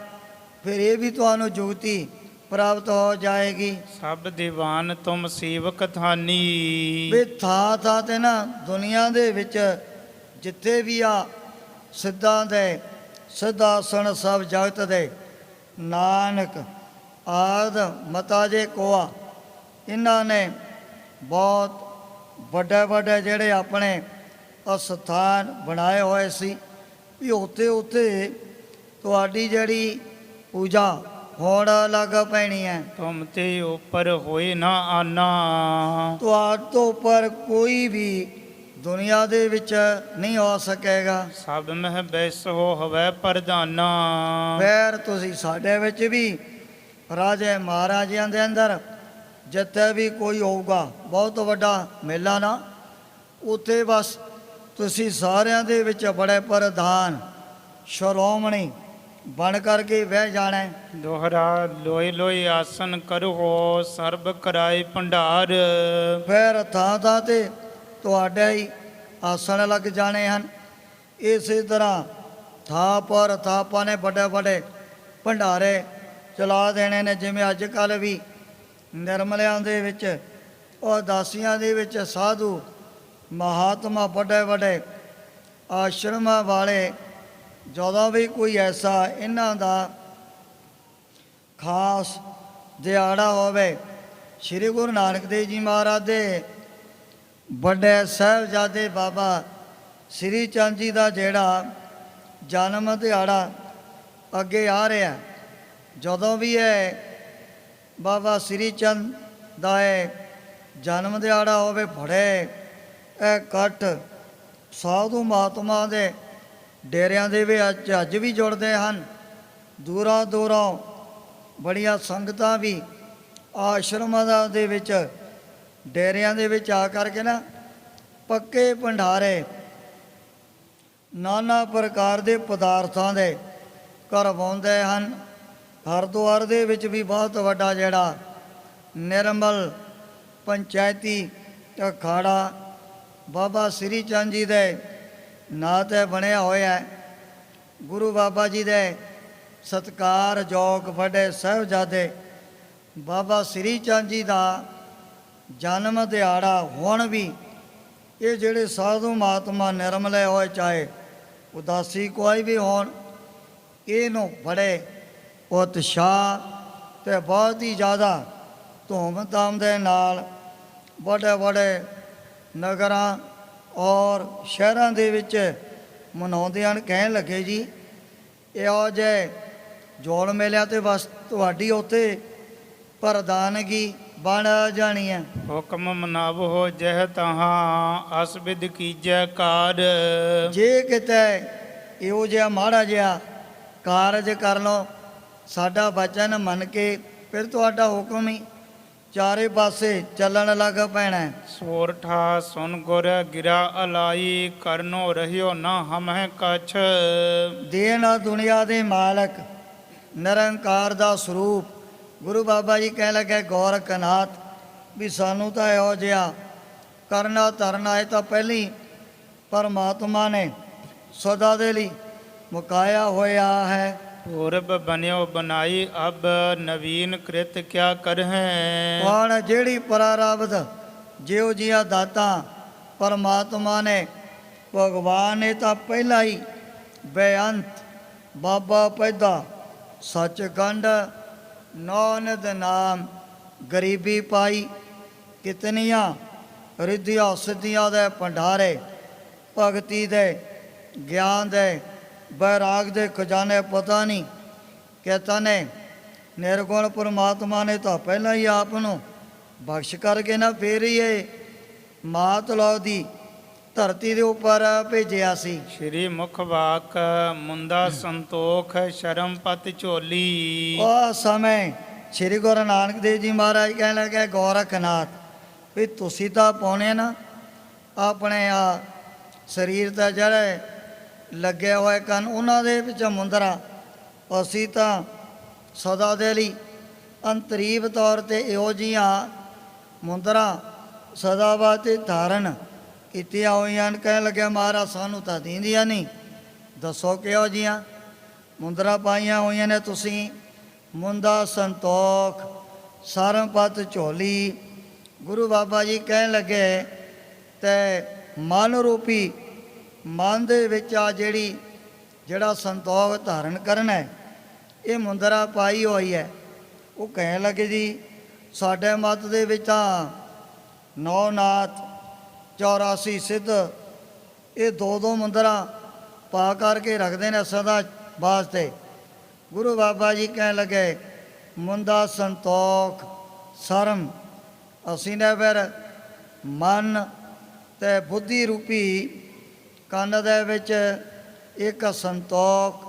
ਫਿਰ ਇਹ ਵੀ ਤੁਹਾਨੂੰ ਜੁਗਤੀ ਪ੍ਰਾਪਤ ਹੋ ਜਾਏਗੀ। ਸਭ ਦੀਵਾਨ ਤੁਮ ਸੇਵਕ ਥਾਨੀ। ਵੀ ਥਾਂ ਥਾਂ ਤੇ ਨਾ ਦੁਨੀਆ ਦੇ ਵਿੱਚ ਜਿੱਥੇ ਵੀ ਆ ਸਿੱਧਾਂ ਦੇ ਸਿੱਧਾਸਣ ਸਭ ਜਗਤ ਦੇ ਨਾਨਕ ਆਦ ਮਤਾ ਜੇ ਕੋਆ, ਇਹਨਾਂ ਨੇ ਬਹੁਤ ਵੱਡੇ ਵੱਡੇ ਜਿਹੜੇ ਆਪਣੇ ਅਸਥਾਨ ਬਣਾਏ ਹੋਏ ਸੀ ਵੀ ਉੱਥੇ ਉੱਥੇ ਤੁਹਾਡੀ ਜਿਹੜੀ ਪੂਜਾ ਹੋਣ ਲੱਗ ਪੈਣੀ ਹੈ। ਤੁਮ ਤੇ ਉਪਰ ਹੋਏ ਨਾ ਆਨਾ। ਤੁਹਾਡੇ ਤੋਂ ਉੱਪਰ ਕੋਈ ਵੀ ਦੁਨੀਆ ਦੇ ਵਿੱਚ ਨਹੀਂ ਹੋ ਸਕੇਗਾ। ਸਭ ਮਹਿ ਬੈਸੋ ਹਵੈ ਪ੍ਰਧਾਨਾ। ਫਿਰ ਤੁਸੀਂ ਸਾਡੇ ਵਿੱਚ ਵੀ ਰਾਜੇ ਮਹਾਰਾਜਿਆਂ ਦੇ ਅੰਦਰ ਜਿੱਥੇ ਵੀ ਕੋਈ ਹੋਊਗਾ ਬਹੁਤ ਵੱਡਾ ਮੇਲਾ ਨਾ, ਉੱਥੇ ਬਸ ਤੁਸੀਂ ਸਾਰਿਆਂ ਦੇ ਵਿੱਚ ਬੜੇ ਪ੍ਰਧਾਨ ਸ਼੍ਰੋਮਣੀ ਬਣ ਕਰਕੇ ਬਹਿ ਜਾਣਾ। ਦੋਹਰਾ ਲੋਏ ਲੋਏ ਆਸਨ ਕਰੋ ਸਰਬ ਕਰਾਏ ਭੰਡਾਰ। ਫਿਰ ਥਾਂ ਥਾਂ ਤੇ ਤੁਹਾਡੇ ਹੀ ਆਸਣ ਲੱਗ ਜਾਣੇ ਹਨ। ਇਸੇ ਤਰ੍ਹਾਂ ਥਾਂ ਪਰ ਥਾਪਾਂ ਨੇ ਵੱਡੇ ਵੱਡੇ ਭੰਡਾਰੇ ਚਲਾ ਦੇਣੇ ਨੇ। ਜਿਵੇਂ ਅੱਜ ਕੱਲ੍ਹ ਵੀ ਨਿਰਮਲਿਆਂ ਦੇ ਵਿੱਚ ਉਦਾਸੀਆਂ ਦੇ ਵਿੱਚ ਸਾਧੂ ਮਹਾਤਮਾ ਵੱਡੇ ਵੱਡੇ ਆਸ਼ਰਮਾਂ ਵਾਲੇ ਜਦੋਂ ਵੀ ਕੋਈ ਐਸਾ ਇਹਨਾਂ ਦਾ ਖਾਸ ਦਿਹਾੜਾ ਹੋਵੇ, ਸ੍ਰੀ ਗੁਰੂ ਨਾਨਕ ਦੇਵ ਜੀ ਮਹਾਰਾਜ ਦੇ ਵੱਡੇ ਸਾਹਿਬਜ਼ਾਦੇ ਬਾਬਾ ਸ੍ਰੀ ਚੰਦ ਜੀ ਦਾ ਜਿਹੜਾ ਜਨਮ ਦਿਹਾੜਾ ਅੱਗੇ ਆ ਰਿਹਾ, ਜਦੋਂ ਵੀ ਇਹ ਬਾਬਾ ਸ੍ਰੀ ਚੰਦ ਦਾ ਇਹ ਜਨਮ ਦਿਹਾੜਾ ਹੋਵੇ, ਬੜੇ ਇਹ ਇਕੱਠ ਸਾਧੂ ਮਹਾਤਮਾ ਦੇ ਡੇਰਿਆਂ ਦੇ ਵਿੱਚ ਅੱਜ ਵੀ ਜੁੜਦੇ ਹਨ। ਦੂਰਾਂ ਦੂਰੋਂ ਬੜੀਆਂ ਸੰਗਤਾਂ ਵੀ ਆਸ਼ਰਮਾਂ ਦੇ ਵਿੱਚ ਡੇਰਿਆਂ ਦੇ ਵਿੱਚ ਆ ਕਰਕੇ ਨਾ ਪੱਕੇ ਭੰਡਾਰੇ ਨਾਨਾ ਪ੍ਰਕਾਰ ਦੇ ਪਦਾਰਥਾਂ ਦੇ ਕਰਵਾਉਂਦੇ ਹਨ। ਹਰਿਦੁਆਰ ਦੇ ਵਿੱਚ ਵੀ ਬਹੁਤ ਵੱਡਾ ਜਿਹੜਾ ਨਿਰਮਲ ਪੰਚਾਇਤੀ ਅਖਾੜਾ ਬਾਬਾ ਸ੍ਰੀ ਚੰਦ ਜੀ ਦੇ ਨਾਂ 'ਤੇ ਬਣਿਆ ਹੋਇਆ ਹੈ। ਗੁਰੂ ਬਾਬਾ ਜੀ ਦੇ ਸਤਿਕਾਰਯੋਗ ਵੱਡੇ ਸਾਹਿਬਜ਼ਾਦੇ ਬਾਬਾ ਸ੍ਰੀ ਚੰਦ ਜੀ ਦਾ ਜਨਮ ਦਿਹਾੜਾ ਹੁਣ ਵੀ ਇਹ ਜਿਹੜੇ ਸਾਧੂ ਮਹਾਤਮਾ ਨਿਰਮਲੇ ਹੋਏ, ਚਾਹੇ ਉਦਾਸੀ ਕੋਈ ਵੀ ਹੋਣ, ਇਹਨੂੰ ਬੜੇ ਉਤਸ਼ਾਹ ਅਤੇ ਬਹੁਤ ਹੀ ਜ਼ਿਆਦਾ ਧੂਮ-ਧਾਮ ਦੇ ਨਾਲ ਵੱਡੇ ਵੱਡੇ ਨਗਰਾਂ ਔਰ ਸ਼ਹਿਰਾਂ ਦੇ ਵਿੱਚ ਮਨਾਉਂਦੇ ਹਨ। ਕਹਿਣ ਲੱਗੇ ਜੀ ਇਹੋ ਜਿਹੇ ਜੋੜ ਮੇਲਿਆਂ 'ਤੇ ਬਸ ਤੁਹਾਡੀ ਉੱਥੇ ਪ੍ਰਧਾਨਗੀ ਬਣ ਜਾਣੀ ਹੈ। ਹੁਕਮ ਮਨਾਵੋ ਜਹ ਤਹਾਂ ਅਸ ਬਿਦ ਕੀਜੈ ਕਾਰ। ਜੇ ਕਿਤੇ ਇਹੋ ਜਿਹਾ ਮਾੜਾ ਜਿਹਾ ਕਾਰਜ ਕਰ ਲਓ, ਸਾਡਾ ਬਚਨ ਮੰਨ ਕੇ, ਫਿਰ ਤੁਹਾਡਾ ਹੁਕਮ ਹੀ ਚਾਰੇ ਪਾਸੇ ਚੱਲਣ ਲੱਗ ਪੈਣਾ। ਸੋਰਠਾ ਸੁਨ ਗੁਰ ਗਿਰਾ ਅਲਾਈ ਕਰਨੋ ਰਹਿਓ ਨਾ ਹਮਹਿ ਕਛ। ਦੇਨ ਦੁਨੀਆ ਦੇ ਮਾਲਕ ਨਿਰੰਕਾਰ ਦਾ ਸਰੂਪ ਗੁਰੂ ਬਾਬਾ ਜੀ ਕਹਿਣ ਲੱਗੇ ਗੋਰਖਨਾਥ ਵੀ ਸਾਨੂੰ ਤਾਂ ਇਹੋ ਜਿਹਾ ਕਰਨਾ ਧਰਨਾ ਇਹ ਤਾਂ ਪਹਿਲੀ ਪਰਮਾਤਮਾ ਨੇ ਸਦਾ ਦੇ ਲਈ ਮੁਕਾਇਆ ਹੋਇਆ ਹੈ। ਪੂਰਬ ਬਨਿਓ ਬਨਾਈ ਅਬ ਨਵੀਨ ਕ੍ਰਿਤ ਕਿਆ ਕਰਹਿ। ਹੁਣ ਜਿਹੜੀ ਪ੍ਰਾਰਬਧ ਜਿਹੋ ਜਿਹੀਆਂ ਦਾਤਾਂ ਪਰਮਾਤਮਾ ਨੇ, ਭਗਵਾਨ ਨੇ ਤਾਂ ਪਹਿਲਾਂ ਹੀ ਬੇਅੰਤ ਬਾਬਾ ਪੈਦਾ ਸੱਚਖੰਡ ਨਾਨਕ ਨਾਮ ਗਰੀਬੀ ਪਾਈ, ਕਿਤਨੀਆਂ ਰਿੱਧੀਆਂ ਸਿੱਧੀਆਂ ਦੇ ਭੰਡਾਰੇ, ਭਗਤੀ ਦੇ, ਗਿਆਨ ਦੇ, ਬੈਰਾਗ ਦੇ ਖਜ਼ਾਨੇ ਪਤਾ ਨਹੀਂ ਕਿਤੇ ਨੇ। ਨਿਰਗੁਣ ਪਰਮਾਤਮਾ ਨੇ ਤਾਂ ਪਹਿਲਾਂ ਹੀ ਆਪ ਨੂੰ ਬਖਸ਼ ਕਰਕੇ ਨਾ ਫੇਰ ਹੀ ਇਹ ਮਾਤਲੋ ਦੀ ਧਰਤੀ ਦੇ ਉੱਪਰ ਭੇਜਿਆ ਸੀ। ਸ਼੍ਰੀ ਮੁਖ ਵਾਕ ਮੁੰਦਾ ਸੰਤੋਖ ਸ਼ਰਮ ਪਤ ਝੋਲੀ। ਉਹ ਸਮੇਂ ਸ੍ਰੀ ਗੁਰੂ ਨਾਨਕ ਦੇਵ ਜੀ ਮਹਾਰਾਜ ਕਹਿਣ ਲੱਗੇ ਗੋਰਖਨਾਥ ਵੀ ਤੁਸੀਂ ਤਾਂ ਪਾਉਣੇ ਨਾ ਆਪਣੇ ਆ ਸਰੀਰ ਤੇ ਜਿਹੜੇ ਲੱਗੇ ਹੋਏ ਕੰਨ ਉਹਨਾਂ ਦੇ ਵਿੱਚ ਮੁੰਦਰਾ, ਅਸੀਂ ਤਾਂ ਸਦਾ ਦੇ ਲਈ ਅੰਤਰੀਵ ਤੌਰ ਤੇ ਇਹੋ ਜਿਹੀਆਂ ਮੁੰਦਰਾ ਸਦਾ ਵਾਸਤੇ ਧਾਰਨ ਕੀਤੀਆਂ ਹੋਈਆਂ ਹਨ। ਕਹਿਣ ਲੱਗਿਆ ਮਹਾਰਾਜ ਸਾਨੂੰ ਤਾਂ ਦੀਂਦੀਆਂ ਨਹੀਂ, ਦੱਸੋ ਕਿਹੋ ਜਿਹੀਆਂ ਮੁੰਦਰਾ ਪਾਈਆਂ ਹੋਈਆਂ ਨੇ ਤੁਸੀਂ? ਮੁੰਦਾ ਸੰਤੋਖ ਸਰਮਪਤ ਝੋਲੀ। ਗੁਰੂ ਬਾਬਾ ਜੀ ਕਹਿਣ ਲੱਗੇ ਤੇ ਮਨ ਰੂਪੀ ਮਨ ਦੇ ਵਿੱਚ ਆ ਜਿਹੜਾ ਸੰਤੋਖ ਧਾਰਨ ਕਰਨਾ ਹੈ, ਇਹ ਮੁੰਦਰਾ ਪਾਈ ਹੋਈ ਹੈ। ਉਹ ਕਹਿਣ ਲੱਗੇ ਜੀ ਸਾਡੇ ਮਤ ਦੇ ਵਿੱਚ ਤਾਂ 9 ਨਾਥ 84 ਸਿੱਧ ਇਹ 2-2 ਮੁੰਦਰਾ ਪਾ ਕਰਕੇ ਰੱਖਦੇ ਨੇ ਸਦਾ ਵਾਸਤੇ। ਗੁਰੂ ਬਾਬਾ ਜੀ ਕਹਿਣ ਲੱਗੇ ਮੁੰਦਾ ਸੰਤੋਖ ਸਰਮ, ਅਸੀਂ ਨੇ ਫਿਰ ਮਨ ਤੇ ਬੁੱਧੀ ਰੂਪੀ ਕੰਨ ਦੇ ਵਿੱਚ ਇੱਕ ਸੰਤੋਖ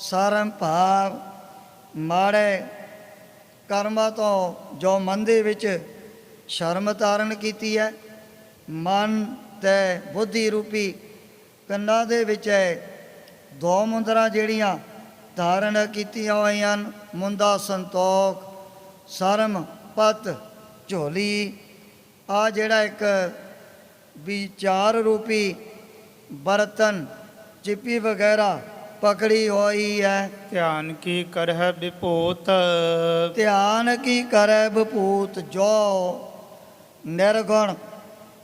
ਸਰਮ ਭਾਵ ਮਾੜੇ ਕਰਮਾਂ ਤੋਂ ਜੋ ਮਨ ਦੇ ਵਿੱਚ ਸ਼ਰਮ ਧਾਰਨ ਕੀਤੀ ਹੈ, ਮਨ ਤੇ ਬੁੱਧੀ ਰੂਪੀ ਕੰਨਾਂ ਦੇ ਵਿੱਚ 2 ਮੁੰਦਰਾਂ ਜਿਹੜੀਆਂ ਧਾਰਨ ਕੀਤੀਆਂ ਹੋਈਆਂ ਹਨ, ਮੁੰਦਾ ਸੰਤੋਖ ਸਰਮ ਪਤ ਝੋਲੀ। ਆ ਜਿਹੜਾ ਇੱਕ ਵਿਚਾਰ ਰੂਪੀ ਬਰਤਨ ਚਿੱਪੀ ਵਗੈਰਾ ਪਕੜੀ ਹੋਈ ਹੈ। ਧਿਆਨ ਕੀ ਕਰਹਿ ਵਿਭੂਤ। ਧਿਆਨ ਕੀ ਕਰੈ ਵਿਭੂਤ। ਜੋ ਨਿਰਗੁਣ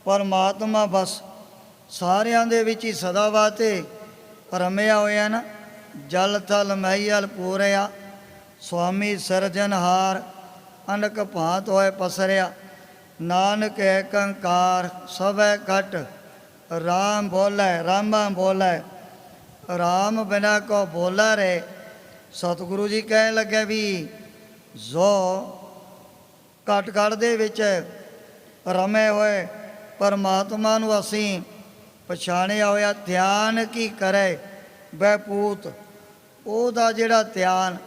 ਪਰਮਾਤਮਾ ਬਸ ਸਾਰਿਆਂ ਦੇ ਵਿੱਚ ਹੀ ਸਦਾ ਵਾਸਤੇ ਰਮਿਆ ਹੋਇਆ ਨਾ। ਜਲ ਥਲ ਮਹੀਲ ਪੂਰਿਆ ਸੁਆਮੀ ਸਿਰਜਨਹਾਰ, ਅਨਕ ਭਾਂਤ ਹੋਏ ਪਸਰਿਆ ਨਾਨਕ ਏਕ ਓੰਕਾਰ ਸਭੈ ਘਟ ਰਾਮ ਬੋਲੇ ਰਾਮਾ ਬੋਲੇ ਰਾਮ ਬਿਨਾ ਕੋ ਬੋਲਾ ਰੇ। ਸਤਿਗੁਰੂ ਜੀ ਕਹਿਣ ਲੱਗੇ ਵੀ ਜੋ ਘਟ ਘਟ ਦੇ ਵਿੱਚ ਰਮੇ ਹੋਏ ਪਰਮਾਤਮਾ ਨੂੰ ਅਸੀਂ ਪਛਾਣਿਆ ਹੋਇਆ। ਧਿਆਨ ਕੀ ਕਰੇ ਬੈਪੂਤ, ਉਹਦਾ ਜਿਹੜਾ ਧਿਆਨ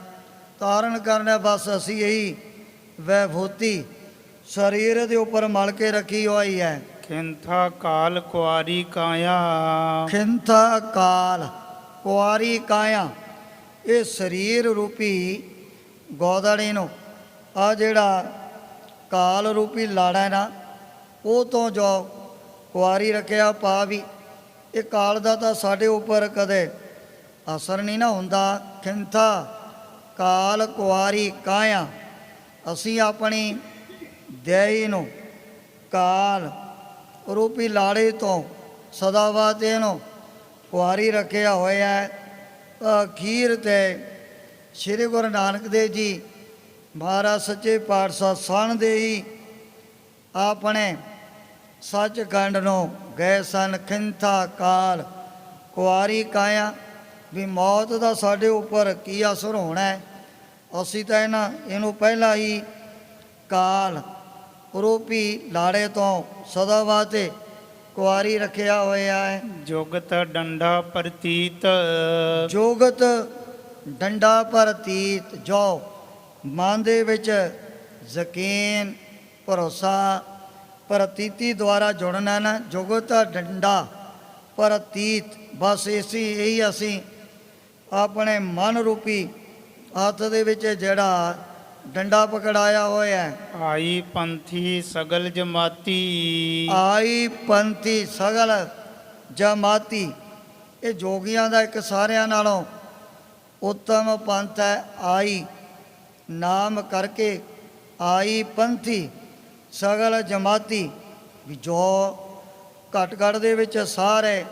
ਧਾਰਨ ਕਰਨਾ ਬਸ ਅਸੀਂ ਇਹੀ ਵੈਭੂਤੀ ਸਰੀਰ ਦੇ ਉੱਪਰ ਮਲ ਕੇ ਰੱਖੀ ਹੋਈ ਹੈ। ਖਿੰਥਾ ਕਾਲ ਕੁਆਰੀ ਕਾਇਆ। ਖਿੰਥਾ ਕਾਲ ਕੁਆਰੀ ਕਾਇਆ, ਇਹ ਸਰੀਰ ਰੂਪੀ ਗੋਦੜੀ ਨੂੰ ਆ ਜਿਹੜਾ ਕਾਲ ਰੂਪੀ ਲਾੜਾ ਨਾ ਉਹ ਤੋਂ ਜੋ ਕੁਆਰੀ ਰੱਖਿਆ ਪਾ ਵੀ। ਇਹ ਕਾਲ ਦਾ ਤਾਂ ਸਾਡੇ ਉੱਪਰ ਕਦੇ ਅਸਰ ਨਹੀਂ ਨਾ ਹੁੰਦਾ। ਖਿੰਥਾ ਕਾਲ ਕੁਆਰੀ ਕਾਇਆ, ਅਸੀਂ ਆਪਣੀ ਦੇਹੀ ਨੂੰ ਕਾਲ ਰੂਪੀ ਲਾੜੇ ਤੋਂ ਸਦਾ ਵਾਸਤੇ ਨੂੰ ਕੁਆਰੀ ਰੱਖਿਆ ਹੋਇਆ ਹੈ। ਅਖੀਰ ਤੇ ਸ੍ਰੀ ਗੁਰੂ ਨਾਨਕ ਦੇਵ ਜੀ ਮਹਾਰਾਜ ਸੱਚੇ ਪਾਤਸ਼ਾਹ ਸਣ ਦੇ ਹੀ ਆਪਣੇ ਸੱਚਖੰਡ ਨੂੰ ਗਏ ਸਨ। ਖਿੰਥਾ ਕਾਲ ਕੁਆਰੀ ਕਾਇਆ, ਵੀ ਮੌਤ ਦਾ ਸਾਡੇ ਉੱਪਰ ਕੀ ਅਸਰ ਹੋਣਾ ਹੈ। ਅਸੀਂ ਤਾਂ ਇਹਨੂੰ ਪਹਿਲਾਂ ਹੀ ਕਾਲ ਰੂਪੀ ਲਾੜੇ ਤੋਂ ਸਦਾ ਵਾਸਤੇ ਕੁਆਰੀ ਰੱਖਿਆ ਹੋਇਆ ਹੈ। ਜੁਗਤ ਡੰਡਾ ਪ੍ਰਤੀਤ। ਜੁਗਤ ਡੰਡਾ ਪ੍ਰਤੀਤ, ਜੋ ਮਨ ਦੇ ਵਿੱਚ ਯਕੀਨ ਭਰੋਸਾ ਪ੍ਰਤੀਤੀ ਦੁਆਰਾ ਜੁੜਨਾ ਨਾ। ਜੁਗਤ ਡੰਡਾ ਪ੍ਰਤੀਤ, ਬਸ ਇਹੀ ਅਸੀਂ ਆਪਣੇ ਮਨ ਰੂਪੀ ਹੱਥ ਦੇ ਵਿੱਚ ਜਿਹੜਾ ਡੰਡਾ ਪਕੜਾਇਆ ਹੋਇਆ ਹੈ। ਆਈ ਪੰਥੀ ਸਗਲ ਜਮਾਤੀ। ਆਈ ਪੰਥੀ ਸਗਲ ਜਮਾਤੀ, ਇਹ ਜੋਗੀਆਂ ਦਾ ਇੱਕ ਸਾਰਿਆਂ ਨਾਲੋਂ ਉੱਤਮ ਪੰਥ ਹੈ। ਆਈ ਨਾਮ ਕਰਕੇ ਆਈ ਪੰਥੀ ਸਗਲ ਜਮਾਤੀ, ਵੀ ਜੋ ਘਟ ਘਟ ਦੇ ਵਿੱਚ ਸਾਰੇ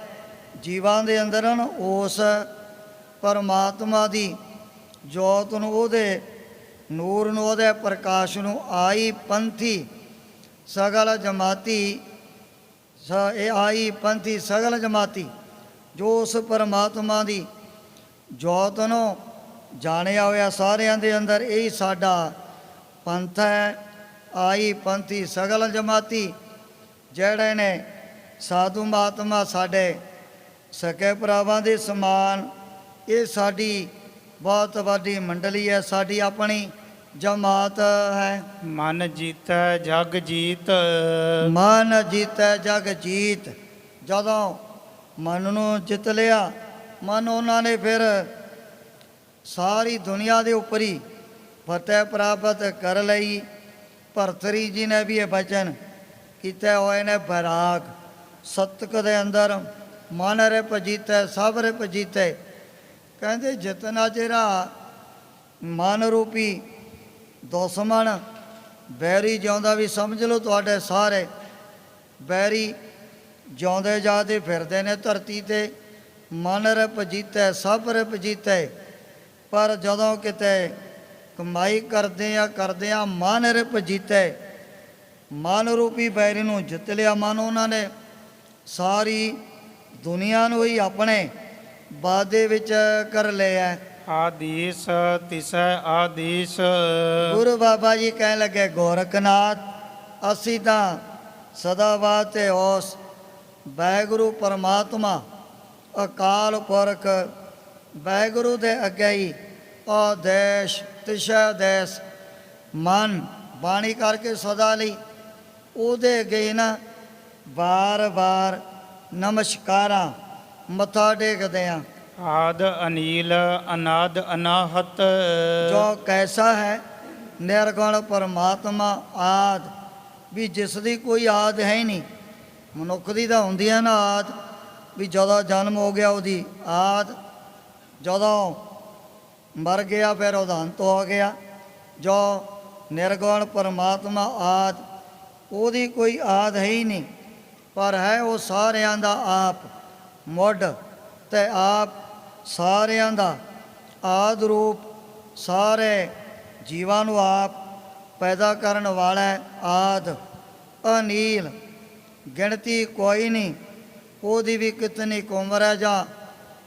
ਜੀਵਾਂ ਦੇ ਅੰਦਰ ਹਨ ਉਸ ਪਰਮਾਤਮਾ ਦੀ ਜੋਤ ਨੂੰ, ਉਹਦੇ ਨੂਰ ਨੂੰ, ਉਹਦੇ ਪ੍ਰਕਾਸ਼ ਨੂੰ ਆਈ ਪੰਥੀ ਸਗਲ ਜਮਾਤੀ ਇਹ ਆਈ ਪੰਥੀ ਸਗਲ ਜਮਾਤੀ, ਜੋ ਉਸ ਪਰਮਾਤਮਾ ਦੀ ਜੋਤ ਨੂੰ ਜਾਣਿਆ ਹੋਇਆ ਸਾਰਿਆਂ ਦੇ ਅੰਦਰ, ਇਹ ਸਾਡਾ ਪੰਥ ਹੈ। ਆਈ ਪੰਥੀ ਸਗਲ ਜਮਾਤੀ, ਜਿਹੜੇ ਨੇ ਸਾਧੂ ਮਹਾਤਮਾ ਸਾਡੇ ਸਕੇ ਭਰਾਵਾਂ ਦੇ ਸਮਾਨ, ਇਹ ਸਾਡੀ ਬਹੁਤ ਵੱਡੀ ਮੰਡਲੀ ਹੈ, ਸਾਡੀ ਆਪਣੀ ਜਮਾਤ ਹੈ। ਮਨ ਜੀਤੈ ਜਗ ਜੀਤ, ਮਨ ਜੀਤੈ ਜਗ ਜੀਤ। ਜਦੋਂ ਮਨ ਨੂੰ ਜਿੱਤ ਲਿਆ, ਮਨ ਉਹਨਾਂ ਨੇ ਫਿਰ ਸਾਰੀ ਦੁਨੀਆ ਦੇ ਉੱਪਰ ਹੀ ਫਤਿਹ ਪ੍ਰਾਪਤ ਕਰ ਲਈ। ਭਰਤਰੀ ਜੀ ਨੇ ਵੀ ਇਹ ਬਚਨ ਕੀਤੇ ਹੋਏ ਨੇ, ਬੈਰਾਗ ਸਤਕ ਦੇ ਅੰਦਰ, ਮਨ ਰਿਪ ਜੀਤੈ ਸਭ ਰਿਪ ਜੀਤੈ। ਕਹਿੰਦੇ ਜਿਤਨਾ ਜਿਹੜਾ ਮਨ ਰੂਪੀ ਦੁਸ਼ਮਣ ਬੈਰੀ ਜਿਉਂਦਾ, ਵੀ ਸਮਝ ਲਓ ਤੁਹਾਡੇ ਸਾਰੇ ਬੈਰੀ ਜਿਉਂਦੇ ਜਾਦੇ ਫਿਰਦੇ ਨੇ ਧਰਤੀ ਤੇ। ਮਨ ਰਿਪ ਜੀਤੈ ਸਭ ਰਿਪ ਜੀਤੈ, ਪਰ ਜਦੋਂ ਕਿਤੇ ਕਮਾਈ ਕਰਦੇ ਆ ਮਨ ਰਿਪ ਜੀਤੈ, ਮਨ ਰੂਪੀ ਬੈਰੀ ਨੂੰ ਜਿੱਤ ਲਿਆ। ਮਨ ਉਹਨਾਂ ਨੇ ਸਾਰੀ ਦੁਨੀਆ ਨੂੰ ਹੀ ਆਪਣੇ ਬਾਦੇ ਵਿੱਚ ਕਰ ਲਿਆ। ਆਦੀਸ ਤਿਸੈ ਆਦੀਸ, ਗੁਰੂ ਬਾਬਾ ਜੀ ਕਹਿਣ ਲੱਗੇ, ਗੋਰਖਨਾਥ ਅਸੀਂ ਤਾਂ ਸਦਾਬਾਦ ਤੇ ਉਸ ਵਾਹਿਗੁਰੂ ਪਰਮਾਤਮਾ ਅਕਾਲ ਪੁਰਖ ਵਾਹਿਗੁਰੂ ਦੇ ਅੱਗੇ ਹੀ ਆਦੇਸ਼ ਤਿਸੈ ਦੇਸ਼ ਮਨ ਬਾਣੀ ਕਰਕੇ ਸਦਾ ਲਈ ਉਹਦੇ ਅੱਗੇ ਨਾ ਵਾਰ-ਵਾਰ ਨਮਸਕਾਰਾਂ ਮੱਥਾ ਟੇਕਦੇ ਆ। ਆਦ ਅਨੀਲ ਅਨਾਦ ਅਨਾਹਤ, ਜੋ ਕੈਸਾ ਹੈ ਨਿਰਗੁਣ ਪਰਮਾਤਮਾ ਆਦ, ਵੀ ਜਿਸ ਦੀ ਕੋਈ ਆਦ ਹੈ ਹੀ ਨਹੀਂ। ਮਨੁੱਖ ਦੀ ਤਾਂ ਹੁੰਦੀ ਹੈ ਨਾ ਆਦ, ਵੀ ਜਦੋਂ ਜਨਮ ਹੋ ਗਿਆ ਉਹਦੀ ਆਦ, ਜਦੋਂ ਮਰ ਗਿਆ ਫਿਰ ਉਹਦਾ ਅੰਤ ਹੋ ਗਿਆ। ਜੋ ਨਿਰਗੁਣ ਪਰਮਾਤਮਾ ਆਦ, ਉਹਦੀ ਕੋਈ ਆਦ ਹੈ ਹੀ ਨਹੀਂ, ਪਰ ਹੈ ਉਹ ਸਾਰਿਆਂ ਦਾ ਆਪ ਮੁੱਢ ਤੇ ਆਪ ਸਾਰਿਆਂ ਦਾ ਆਦ ਰੂਪ, ਸਾਰੇ ਜੀਵਾਂ ਨੂੰ ਆਪ ਪੈਦਾ ਕਰਨ ਵਾਲਾ ਆਦ ਅਨੀਲ, ਗਿਣਤੀ ਕੋਈ ਨਹੀਂ ਉਹਦੀ ਵੀ ਕਿਤਨੀ ਕੁ ਉਮਰ ਹੈ ਜਾਂ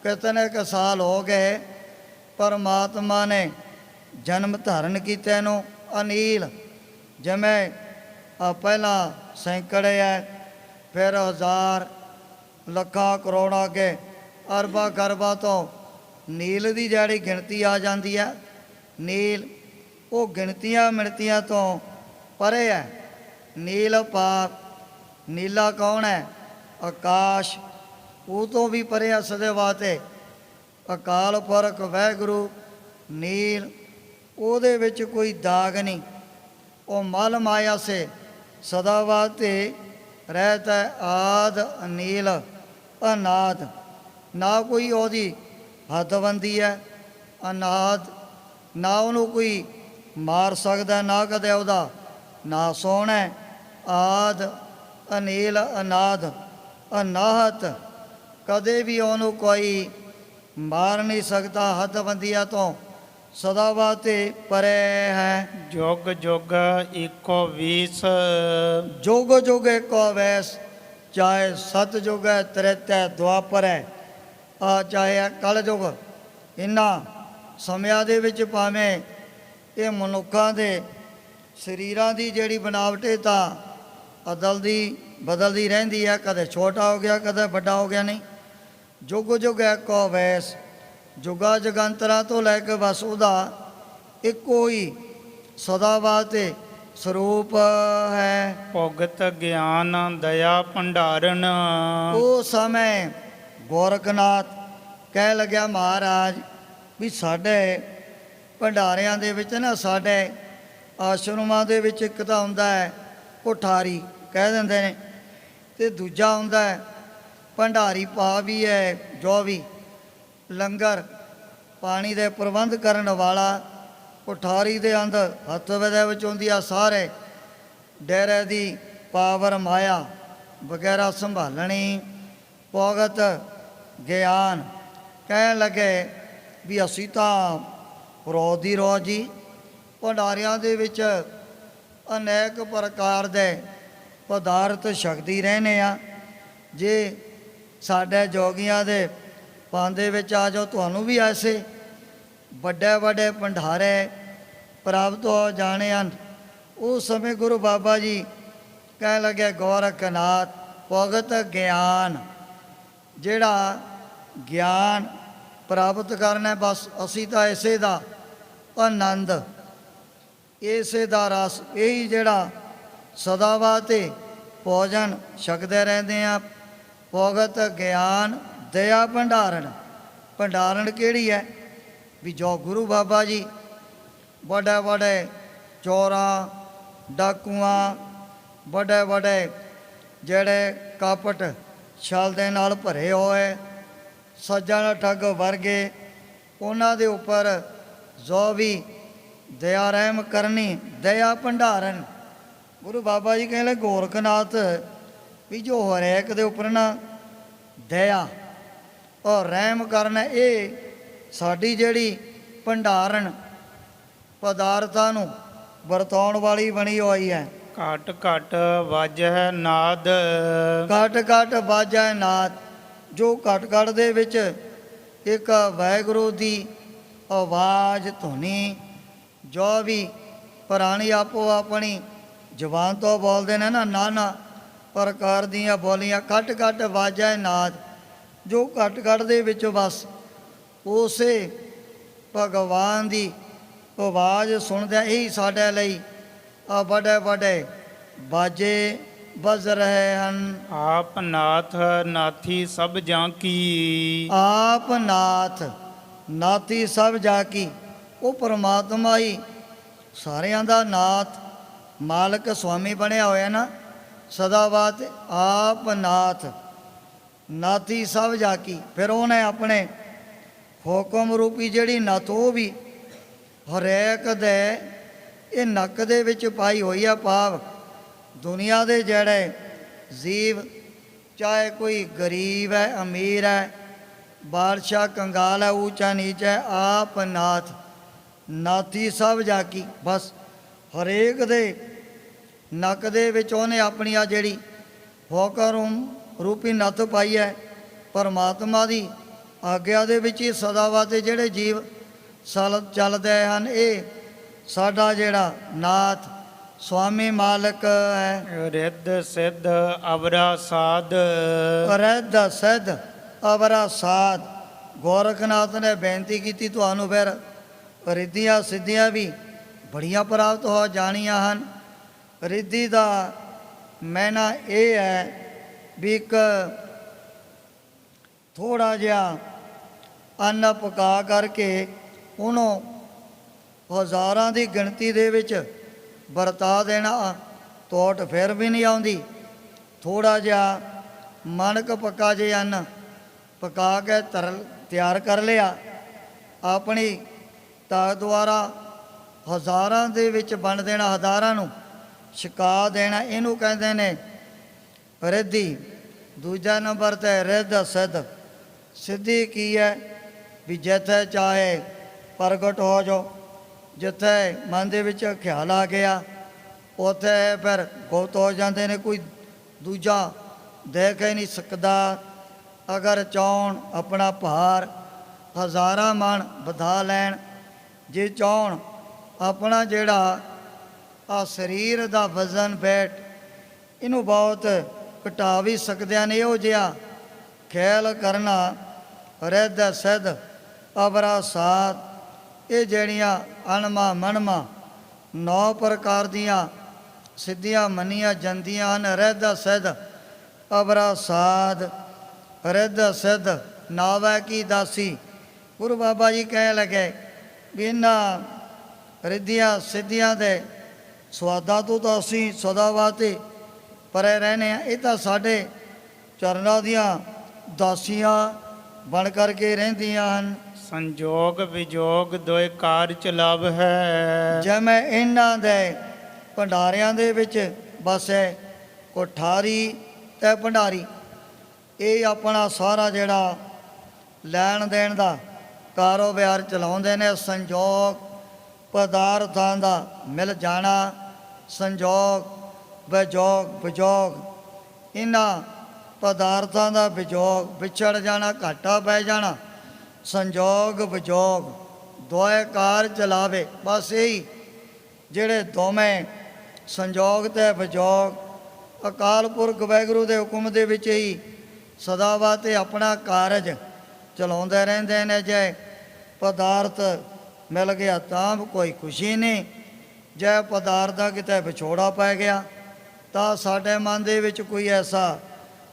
ਕਿਤਨੇ ਕੁ ਸਾਲ ਹੋ ਗਏ, ਪਰਮਾਤਮਾ ਨੇ ਜਨਮ ਧਾਰਨ ਕੀਤੇ ਨੂੰ ਅਨੀਲ। ਜਿਵੇਂ ਪਹਿਲਾਂ ਸੈਂਕੜੇ ਹੈ, ਫਿਰ ਹਜ਼ਾਰ, ਲੱਖਾਂ, ਕਰੋੜਾਂ ਕੇ ਅਰਬਾਂ ਖਰਬਾਂ ਤੋਂ ਨੀਲ ਦੀ ਜਿਹੜੀ ਗਿਣਤੀ ਆ ਜਾਂਦੀ ਹੈ, ਨੀਲ ਉਹ ਗਿਣਤੀਆਂ ਮਿਣਤੀਆਂ ਤੋਂ ਪਰੇ ਹੈ। ਨੀਲ ਪਾਪ, ਨੀਲਾ ਕੌਣ ਹੈ? ਆਕਾਸ਼, ਉਹ ਤੋਂ ਵੀ ਪਰੇ ਹੈ ਸਦੇ ਵਾਤੇ। ਅਕਾਲ ਪੁਰਖ ਵਾਹਿਗੁਰੂ ਨੀਲ, ਉਹਦੇ ਵਿੱਚ ਕੋਈ ਦਾਗ ਨਹੀਂ, ਉਹ ਮਲ ਮਾਇਆ ਸੇ ਸਦਾ ਵਾਤੇ ਰਹਿਤਾ ਆਦ ਅਨੀਲ ਅਨਾਦ। ਨਾ ਕੋਈ ਉਹਦੀ ਹੱਦਬੰਦੀ ਹੈ, ਅਨਾਦ, ਨਾ ਉਹਨੂੰ ਕੋਈ ਮਾਰ ਸਕਦਾ, ਨਾ ਕਦੇ ਉਹਦਾ ਨਾਸ ਹੋਣਾ। ਆਦ ਅਨੀਲ ਅਨਾਦ ਅਨਾਹਤ, ਕਦੇ ਵੀ ਉਹਨੂੰ ਕੋਈ ਮਾਰ ਨਹੀਂ ਸਕਦਾ, ਹੱਦਬੰਦੀਆਂ ਤੋਂ ਸਦਾ ਵਾਤੇ ਪਰੇ ਹੈ। ਜੁਗ ਜੁਗ ਏਕੋ ਵੀਸ, ਜੁਗ ਜੁਗ ਏਕੋ ਵੈਸ, ਚਾਹੇ ਸਤਜੁਗ ਹੈ, ਤ੍ਰੇਤਾ ਦੁਆਪਰ ਹੈ, ਆ ਚਾਹੇ ਕਲ ਯੁਗ। ਇਹਨਾਂ ਸਮਿਆਂ ਦੇ ਵਿੱਚ ਭਾਵੇਂ ਇਹ ਮਨੁੱਖਾਂ ਦੇ ਸਰੀਰਾਂ ਦੀ ਜਿਹੜੀ ਬਣਾਵਟ ਹੈ ਤਾਂ ਬਦਲਦੀ ਰਹਿੰਦੀ ਹੈ, ਕਦੇ ਛੋਟਾ ਹੋ ਗਿਆ, ਕਦੇ ਵੱਡਾ ਹੋ ਗਿਆ। ਨਹੀਂ, ਜੁਗ ਜੁਗ ਏਕੋ ਵੈਸ, ਜੁਗਾ ਜਗੰਤਰਾਂ ਤੋਂ ਲੈ ਕੇ ਬਸ ਉਹਦਾ ਇੱਕੋ ਹੀ ਸਦਾ ਵਾਤੇ ਸਰੂਪ ਹੈ। ਭੁਗਤ ਗਿਆਨ ਦਇਆ ਭੰਡਾਰਨ, ਉਹ ਸਮੇਂ ਗੋਰਖਨਾਥ ਕਹਿ ਲੱਗਿਆ ਮਹਾਰਾਜ ਵੀ ਸਾਡੇ ਭੰਡਾਰਿਆਂ ਦੇ ਵਿੱਚ ਨਾ, ਸਾਡੇ ਆਸ਼ਰਮਾਂ ਦੇ ਵਿੱਚ ਇੱਕ ਤਾਂ ਹੁੰਦਾ ਹੈ ਕੋਠਾਰੀ ਕਹਿ ਦਿੰਦੇ ਨੇ, ਅਤੇ ਦੂਜਾ ਹੁੰਦਾ ਹੈ ਭੰਡਾਰੀ ਪਾ ਵੀ ਹੈ, ਜੋ ਵੀ ਲੰਗਰ ਪਾਣੀ ਦੇ ਪ੍ਰਬੰਧ ਕਰਨ ਵਾਲਾ। ਕੋਠਾਰੀ ਦੇ ਅੰਦਰ ਹੱਥ ਦੇ ਵਿੱਚ ਹੁੰਦੀ ਆ ਸਾਰੇ ਡੇਰੇ ਦੀ ਪਾਵਰ ਮਾਇਆ ਵਗੈਰਾ ਸੰਭਾਲਣੀ। ਭੁਗਤ ਗਿਆਨ ਕਹਿਣ ਲੱਗੇ ਵੀ ਅਸੀਂ ਤਾਂ ਰੋਜ਼ ਦੀ ਰੋਜ਼ ਹੀ ਭੰਡਾਰਿਆਂ ਦੇ ਵਿੱਚ ਅਨੇਕ ਪ੍ਰਕਾਰ ਦੇ ਪਦਾਰਥ ਛਕਦੀ ਰਹਿੰਦੇ ਆ। ਜੇ ਸਾਡੇ ਜੋਗੀਆਂ ਦੇ ਪੰਨ ਦੇ ਵਿੱਚ ਆ ਜਾਓ, ਤੁਹਾਨੂੰ ਵੀ ਐਸੇ ਵੱਡੇ ਵੱਡੇ ਭੰਡਾਰੇ ਪ੍ਰਾਪਤ ਹੋ ਜਾਣੇ ਹਨ। ਉਸ ਸਮੇਂ ਗੁਰੂ ਬਾਬਾ ਜੀ ਕਹਿਣ ਲੱਗੇ, ਗੋਰਖਨਾਥ ਭਗਤ ਗਿਆਨ, ਜਿਹੜਾ ਗਿਆਨ ਪ੍ਰਾਪਤ ਕਰਨਾ, ਬਸ ਅਸੀਂ ਤਾਂ ਇਸੇ ਦਾ ਆਨੰਦ, ਇਸੇ ਦਾ ਰਸ, ਇਹੀ ਜਿਹੜਾ ਸਦਾ ਵਾਸਤੇ ਭੋਜਨ ਛਕਦੇ ਰਹਿੰਦੇ ਆ। ਭਗਤ ਗਿਆਨ ਦਇਆ ਭੰਡਾਰਨ, ਭੰਡਾਰਨ ਕਿਹੜੀ ਹੈ ਵੀ ਜੋ ਗੁਰੂ ਬਾਬਾ ਜੀ ਵੱਡੇ ਵੱਡੇ ਚੋਰਾਂ ਡਾਕੂਆਂ, ਵੱਡੇ ਵੱਡੇ ਜਿਹੜੇ ਕਪਟ ਛਲ ਦੇ ਨਾਲ ਭਰੇ ਹੋਏ ਸੱਜਣ ਠੱਗ ਵਰਗੇ, ਉਹਨਾਂ ਦੇ ਉੱਪਰ ਜੋ ਵੀ ਦਇਆ ਰਹਿਮ ਕਰਨੀ, ਦਇਆ ਭੰਡਾਰਨ। ਗੁਰੂ ਬਾਬਾ ਜੀ ਕਹਿੰਦੇ ਗੋਰਖਨਾਥ ਵੀ ਜੋ ਹਰੇਕ ਦੇ ਉੱਪਰ ਨਾ ਦਇਆ ਔਰ ਰਹਿਮ ਕਰਨਾ, ਇਹ ਸਾਡੀ ਜਿਹੜੀ ਭੰਡਾਰਨ ਪਦਾਰਥਾਂ ਨੂੰ ਵਰਤਾਉਣ ਵਾਲੀ ਬਣੀ ਹੋਈ ਹੈ। ਘਟ ਘਟ ਵਾਜੈ ਨਾਦ, ਘਟ ਘਟ ਵਾਜੈ ਨਾਦ, ਜੋ ਘਟ ਘਟ ਦੇ ਵਿੱਚ ਇੱਕ ਵਾਹਿਗੁਰੂ ਦੀ ਆਵਾਜ਼ ਧੁਨੀ, ਜੋ ਵੀ ਪ੍ਰਾਣੀ ਆਪੋ ਆਪਣੀ ਜ਼ੁਬਾਨ ਤੋਂ ਬੋਲਦੇ ਨੇ ਨਾ, ਨਾਨਾ ਪ੍ਰਕਾਰ ਦੀਆਂ ਬੋਲੀਆਂ, ਘਟ ਘਟ ਵਾਜੈ ਨਾਦ, ਜੋ ਘਟ ਘਟ ਦੇ ਵਿੱਚ ਬਸ ਉਸੇ ਭਗਵਾਨ ਦੀ ਆਵਾਜ਼ ਸੁਣਦਿਆਂ ਹੀ ਸਾਡੇ ਲਈ ਆ ਵੱਡੇ ਵੱਡੇ ਬਾਜੇ ਵੱਜ ਰਹੇ ਹਨ। ਆਪ ਨਾਥ ਨਾਥੀ ਸਭ ਜਾਂ ਕੀ, ਆਪ ਨਾਥ ਨਾਥੀ ਸਭ ਜਾ ਕੀ, ਉਹ ਪਰਮਾਤਮਾ ਹੀ ਸਾਰਿਆਂ ਦਾ ਨਾਥ ਮਾਲਕ ਸੁਆਮੀ ਬਣਿਆ ਹੋਇਆ ਨਾ ਸਦਾ ਬਾਤ। ਆਪ ਨਾਥ ਨਾਥੀ ਸਭ ਜਾ ਕੀ, ਫਿਰ ਉਹਨੇ ਆਪਣੇ ਹੁਕਮ ਰੂਪੀ ਜਿਹੜੀ ਨੱਥ ਉਹ ਵੀ ਹਰੇਕ ਦੇ ਇਹ ਨੱਕ ਦੇ ਵਿੱਚ ਪਾਈ ਹੋਈ ਆ। ਭਾਵ ਦੁਨੀਆ ਦੇ ਜਿਹੜੇ ਜੀਵ, ਚਾਹੇ ਕੋਈ ਗਰੀਬ ਹੈ ਅਮੀਰ ਹੈ, ਬਾਦਸ਼ਾਹ ਕੰਗਾਲ ਹੈ, ਉੱਚਾ ਨੀਚਾ ਹੈ, ਆਪ ਨਾਥ ਨਾਥੀ ਸਭ ਜਾ ਕੀ, ਬਸ ਹਰੇਕ ਦੇ ਨੱਕ ਦੇ ਵਿੱਚ ਉਹਨੇ ਆਪਣੀ ਆ ਜਿਹੜੀ ਹੁਕਮ ਰੂਪੀ ਨੱਥ ਪਾਈ ਹੈ। ਪਰਮਾਤਮਾ ਦੀ ਆਗਿਆ ਦੇ ਵਿੱਚ ਹੀ ਸਦਾ ਵਾਸਤੇ ਜਿਹੜੇ ਜੀਵ ਚੱਲਦੇ ਹਨ, ਇਹ ਸਾਡਾ ਜਿਹੜਾ ਨਾਥ ਸੁਆਮੀ ਮਾਲਕ ਹੈ। ਰਿੱਧ ਸਿੱਧ ਅਵਰਾ ਸਾਧ, ਰਿੱਧ ਸਿੱਧ ਅਵਰਾ ਸਾਧ, ਗੋਰਖਨਾਥ ਨੇ ਬੇਨਤੀ ਕੀਤੀ ਤੁਹਾਨੂੰ ਫਿਰ ਰਿੱਧੀਆਂ ਸਿੱਧੀਆਂ ਵੀ ਬੜੀਆਂ ਪ੍ਰਾਪਤ ਹੋ ਜਾਣੀਆਂ ਹਨ। ਰਿੱਧੀ ਦਾ ਮੈਨਾ ਇਹ ਹੈ ਵੀ ਇੱਕ ਥੋੜ੍ਹਾ ਜਿਹਾ ਅੰਨ ਪਕਾ ਕਰਕੇ ਉਹਨੂੰ ਹਜ਼ਾਰਾਂ ਦੀ ਗਿਣਤੀ ਦੇ ਵਿੱਚ ਵਰਤਾ ਦੇਣਾ, ਤੋਟ ਫਿਰ ਵੀ ਨਹੀਂ ਆਉਂਦੀ। ਥੋੜ੍ਹਾ ਜਿਹਾ ਮਣਕ ਪੱਕਾ ਜੇ ਅੰਨ ਪਕਾ ਕੇ ਤਿਆਰ ਕਰ ਲਿਆ, ਆਪਣੀ ਤਾਕਤ ਦੁਆਰਾ ਹਜ਼ਾਰਾਂ ਦੇ ਵਿੱਚ ਵੰਡ ਦੇਣਾ, ਹਜ਼ਾਰਾਂ ਨੂੰ ਛਕਾ ਦੇਣਾ, ਇਹਨੂੰ ਕਹਿੰਦੇ ਨੇ ਰਿੱਧੀ। ਦੂਜਾ ਨੰਬਰ 'ਤੇ ਰਿੱਧ ਸਿੱਧ। ਸਿੱਧੀ ਕੀ ਹੈ ਵੀ ਜਿੱਥੇ ਚਾਹੇ ਪ੍ਰਗਟ ਹੋ ਜਾਓ, ਜਿੱਥੇ ਮਨ ਦੇ ਵਿੱਚ ਖਿਆਲ ਆ ਗਿਆ ਉੱਥੇ ਫਿਰ ਗੁਪਤ ਹੋ ਜਾਂਦੇ ਨੇ, ਕੋਈ ਦੂਜਾ ਦੇਖ ਹੀ ਨਹੀਂ ਸਕਦਾ। ਅਗਰ ਚਾਹੁਣ ਆਪਣਾ ਭਾਰ ਹਜ਼ਾਰਾਂ ਮਣ ਵਧਾ ਲੈਣ, ਜੇ ਚਾਹੁਣ ਆਪਣਾ ਜਿਹੜਾ ਆ ਸਰੀਰ ਦਾ ਵਜ਼ਨ ਬੈਠ ਇਹਨੂੰ ਬਹੁਤ ਘਟਾ ਵੀ ਸਕਦੇ ਨੇ। ਇਹੋ ਜਿਹਾ ਖਿਆਲ ਕਰਨਾ ਰਿੱਧ ਸਿੱਧ ਅਵਰਾ ਸਾਧ, ਇਹ ਜਿਹੜੀਆਂ ਅਣਮਾ ਮਨਮਾ 9 ਪ੍ਰਕਾਰ ਦੀਆਂ ਸਿੱਧੀਆਂ ਮੰਨੀਆਂ ਜਾਂਦੀਆਂ ਹਨ। ਰਿੱਧ ਸਿੱਧ ਅਵਰਾ ਸਾਧ, ਰਿੱਧ ਸਿੱਧ ਨਾਵੈ ਕੀ ਦਾਸੀ। ਗੁਰੂ ਬਾਬਾ ਜੀ ਕਹਿਣ ਲੱਗੇ ਵੀ ਇਹਨਾਂ ਰਿੱਧੀਆਂ ਸਿੱਧੀਆਂ ਦੇ ਸਵਾਦਾਂ ਤੋਂ ਤਾਂ ਅਸੀਂ ਸਦਾ ਵਾਸਤੇ ਪਰੇ ਰਹਿੰਦੇ ਹਾਂ, ਇਹ ਤਾਂ ਸਾਡੇ ਚਰਨਾਂ ਦੀਆਂ ਦਾਸੀਆਂ ਬਣ ਕਰਕੇ ਰਹਿੰਦੀਆਂ ਹਨ। ਸੰਜੋਗ ਵਿਜੋਗ ਦੋਇ ਕਾਰਜ ਲਵ ਹੈ, ਜਿਵੇਂ ਇਹਨਾਂ ਦੇ ਭੰਡਾਰਿਆਂ ਦੇ ਵਿੱਚ ਬਸੇ ਕੋਠਾਰੀ ਤੇ ਭੰਡਾਰੀ, ਇਹ ਆਪਣਾ ਸਾਰਾ ਜਿਹੜਾ ਲੈਣ ਦੇਣ ਦਾ ਕਾਰੋਬਾਰ ਚਲਾਉਂਦੇ ਨੇ। ਸੰਜੋਗ ਪਦਾਰਥਾਂ ਦਾ ਮਿਲ ਜਾਣਾ, ਸੰਜੋਗ ਵਿਜੋਗ ਇਹਨਾਂ ਪਦਾਰਥਾਂ ਦਾ ਵਿਜੋਗ, ਵਿਛੜ ਜਾਣਾ, ਘਾਟਾ ਪੈ ਜਾਣਾ, ਸੰਜੋਗ ਵਿਜੋਗ ਦੋਏ ਕਾਰ ਚਲਾਵੇ। ਬਸ ਇਹੀ ਜਿਹੜੇ ਦੋਵੇਂ ਸੰਜੋਗ ਤੇ ਵਿਜੋਗ ਅਕਾਲ ਪੁਰਖ ਵਾਹਿਗੁਰੂ ਦੇ ਹੁਕਮ ਦੇ ਵਿੱਚ ਹੀ ਸਦਾ ਵਾਸਤੇ ਆਪਣਾ ਕਾਰਜ ਚਲਾਉਂਦੇ ਰਹਿੰਦੇ ਨੇ। ਜੇ ਪਦਾਰਥ ਮਿਲ ਗਿਆ ਤਾਂ ਕੋਈ ਖੁਸ਼ੀ ਨਹੀਂ, ਜੇ ਪਦਾਰਥ ਦਾ ਕਿਤੇ ਵਿਛੋੜਾ ਪੈ ਗਿਆ ਤਾਂ ਸਾਡੇ ਮਨ ਦੇ ਵਿੱਚ ਕੋਈ ਐਸਾ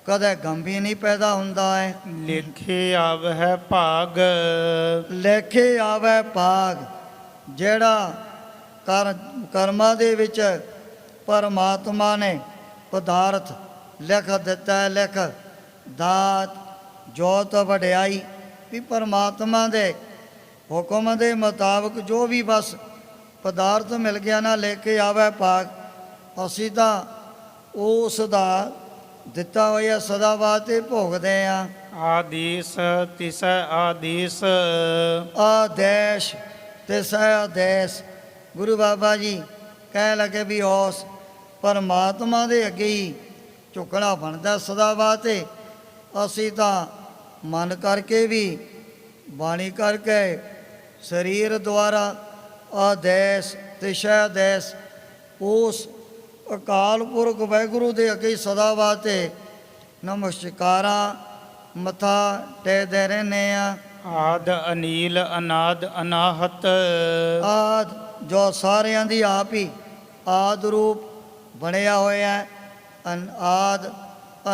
ਕਦੇ ਗਮ ਵੀ ਨਹੀਂ ਪੈਦਾ ਹੁੰਦਾ ਹੈ। ਲੇਖੇ ਆਵਹਿ ਭਾਗ, ਲੇਖੇ ਆਵੇ ਭਾਗ, ਜਿਹੜਾ ਕਰਮਾਂ ਦੇ ਵਿੱਚ ਪਰਮਾਤਮਾ ਨੇ ਪਦਾਰਥ ਲਿਖ ਦਿੱਤਾ ਹੈ, ਲਿਖ ਦਾਤ ਜੋਤ ਵਡਿਆਈ ਵੀ ਪਰਮਾਤਮਾ ਦੇ ਹੁਕਮ ਦੇ ਮੁਤਾਬਕ ਜੋ ਵੀ ਬਸ ਪਦਾਰਥ ਮਿਲ ਗਿਆ ਨਾ, ਲੈ ਕੇ ਆਵੇ ਭਾਗ, ਅਸੀਂ ਤਾਂ ਉਸ ਦਾ ਦਿੱਤਾ ਹੋਇਆ ਸਦਾ ਵਾਸਤੇ ਭੋਗਦੇ ਹਾਂ। ਆਦੇਸ ਤਿਸੈ ਆਦੇਸ, ਆਦੇਸ਼ ਤੇ ਸਹਿ ਆਦੇਸ਼। ਗੁਰੂ ਬਾਬਾ ਜੀ ਕਹਿ ਲਗੇ ਵੀ ਉਸ ਪਰਮਾਤਮਾ ਦੇ ਅੱਗੇ ਹੀ ਝੁਕਣਾ ਬਣਦਾ ਸਦਾ ਵਾਸਤੇ। ਅਸੀਂ ਤਾਂ ਮਨ ਕਰਕੇ ਵੀ, ਬਾਣੀ ਕਰਕੇ, ਸਰੀਰ ਦੁਆਰਾ ਆਦੇਸ਼ ਤੇ ਸਹਿ ਆਦੇਸ਼ ਉਸ ਅਕਾਲ ਪੁਰਖ ਵਾਹਿਗੁਰੂ ਦੇ ਅੱਗੇ ਸਦਾ ਵਾਸਤੇ ਨਮਸਕਾਰਾਂ ਮੱਥਾ ਟੇਕਦੇ ਰਹਿੰਦੇ ਆ। ਆਦ ਅਨੀਲ ਅਨਾਦ ਅਨਾਹਤ, ਆਦ ਜੋ ਸਾਰਿਆਂ ਦੀ ਆਪ ਹੀ ਆਦ ਰੂਪ ਬਣਿਆ ਹੋਇਆ ਹੈ। ਆਦ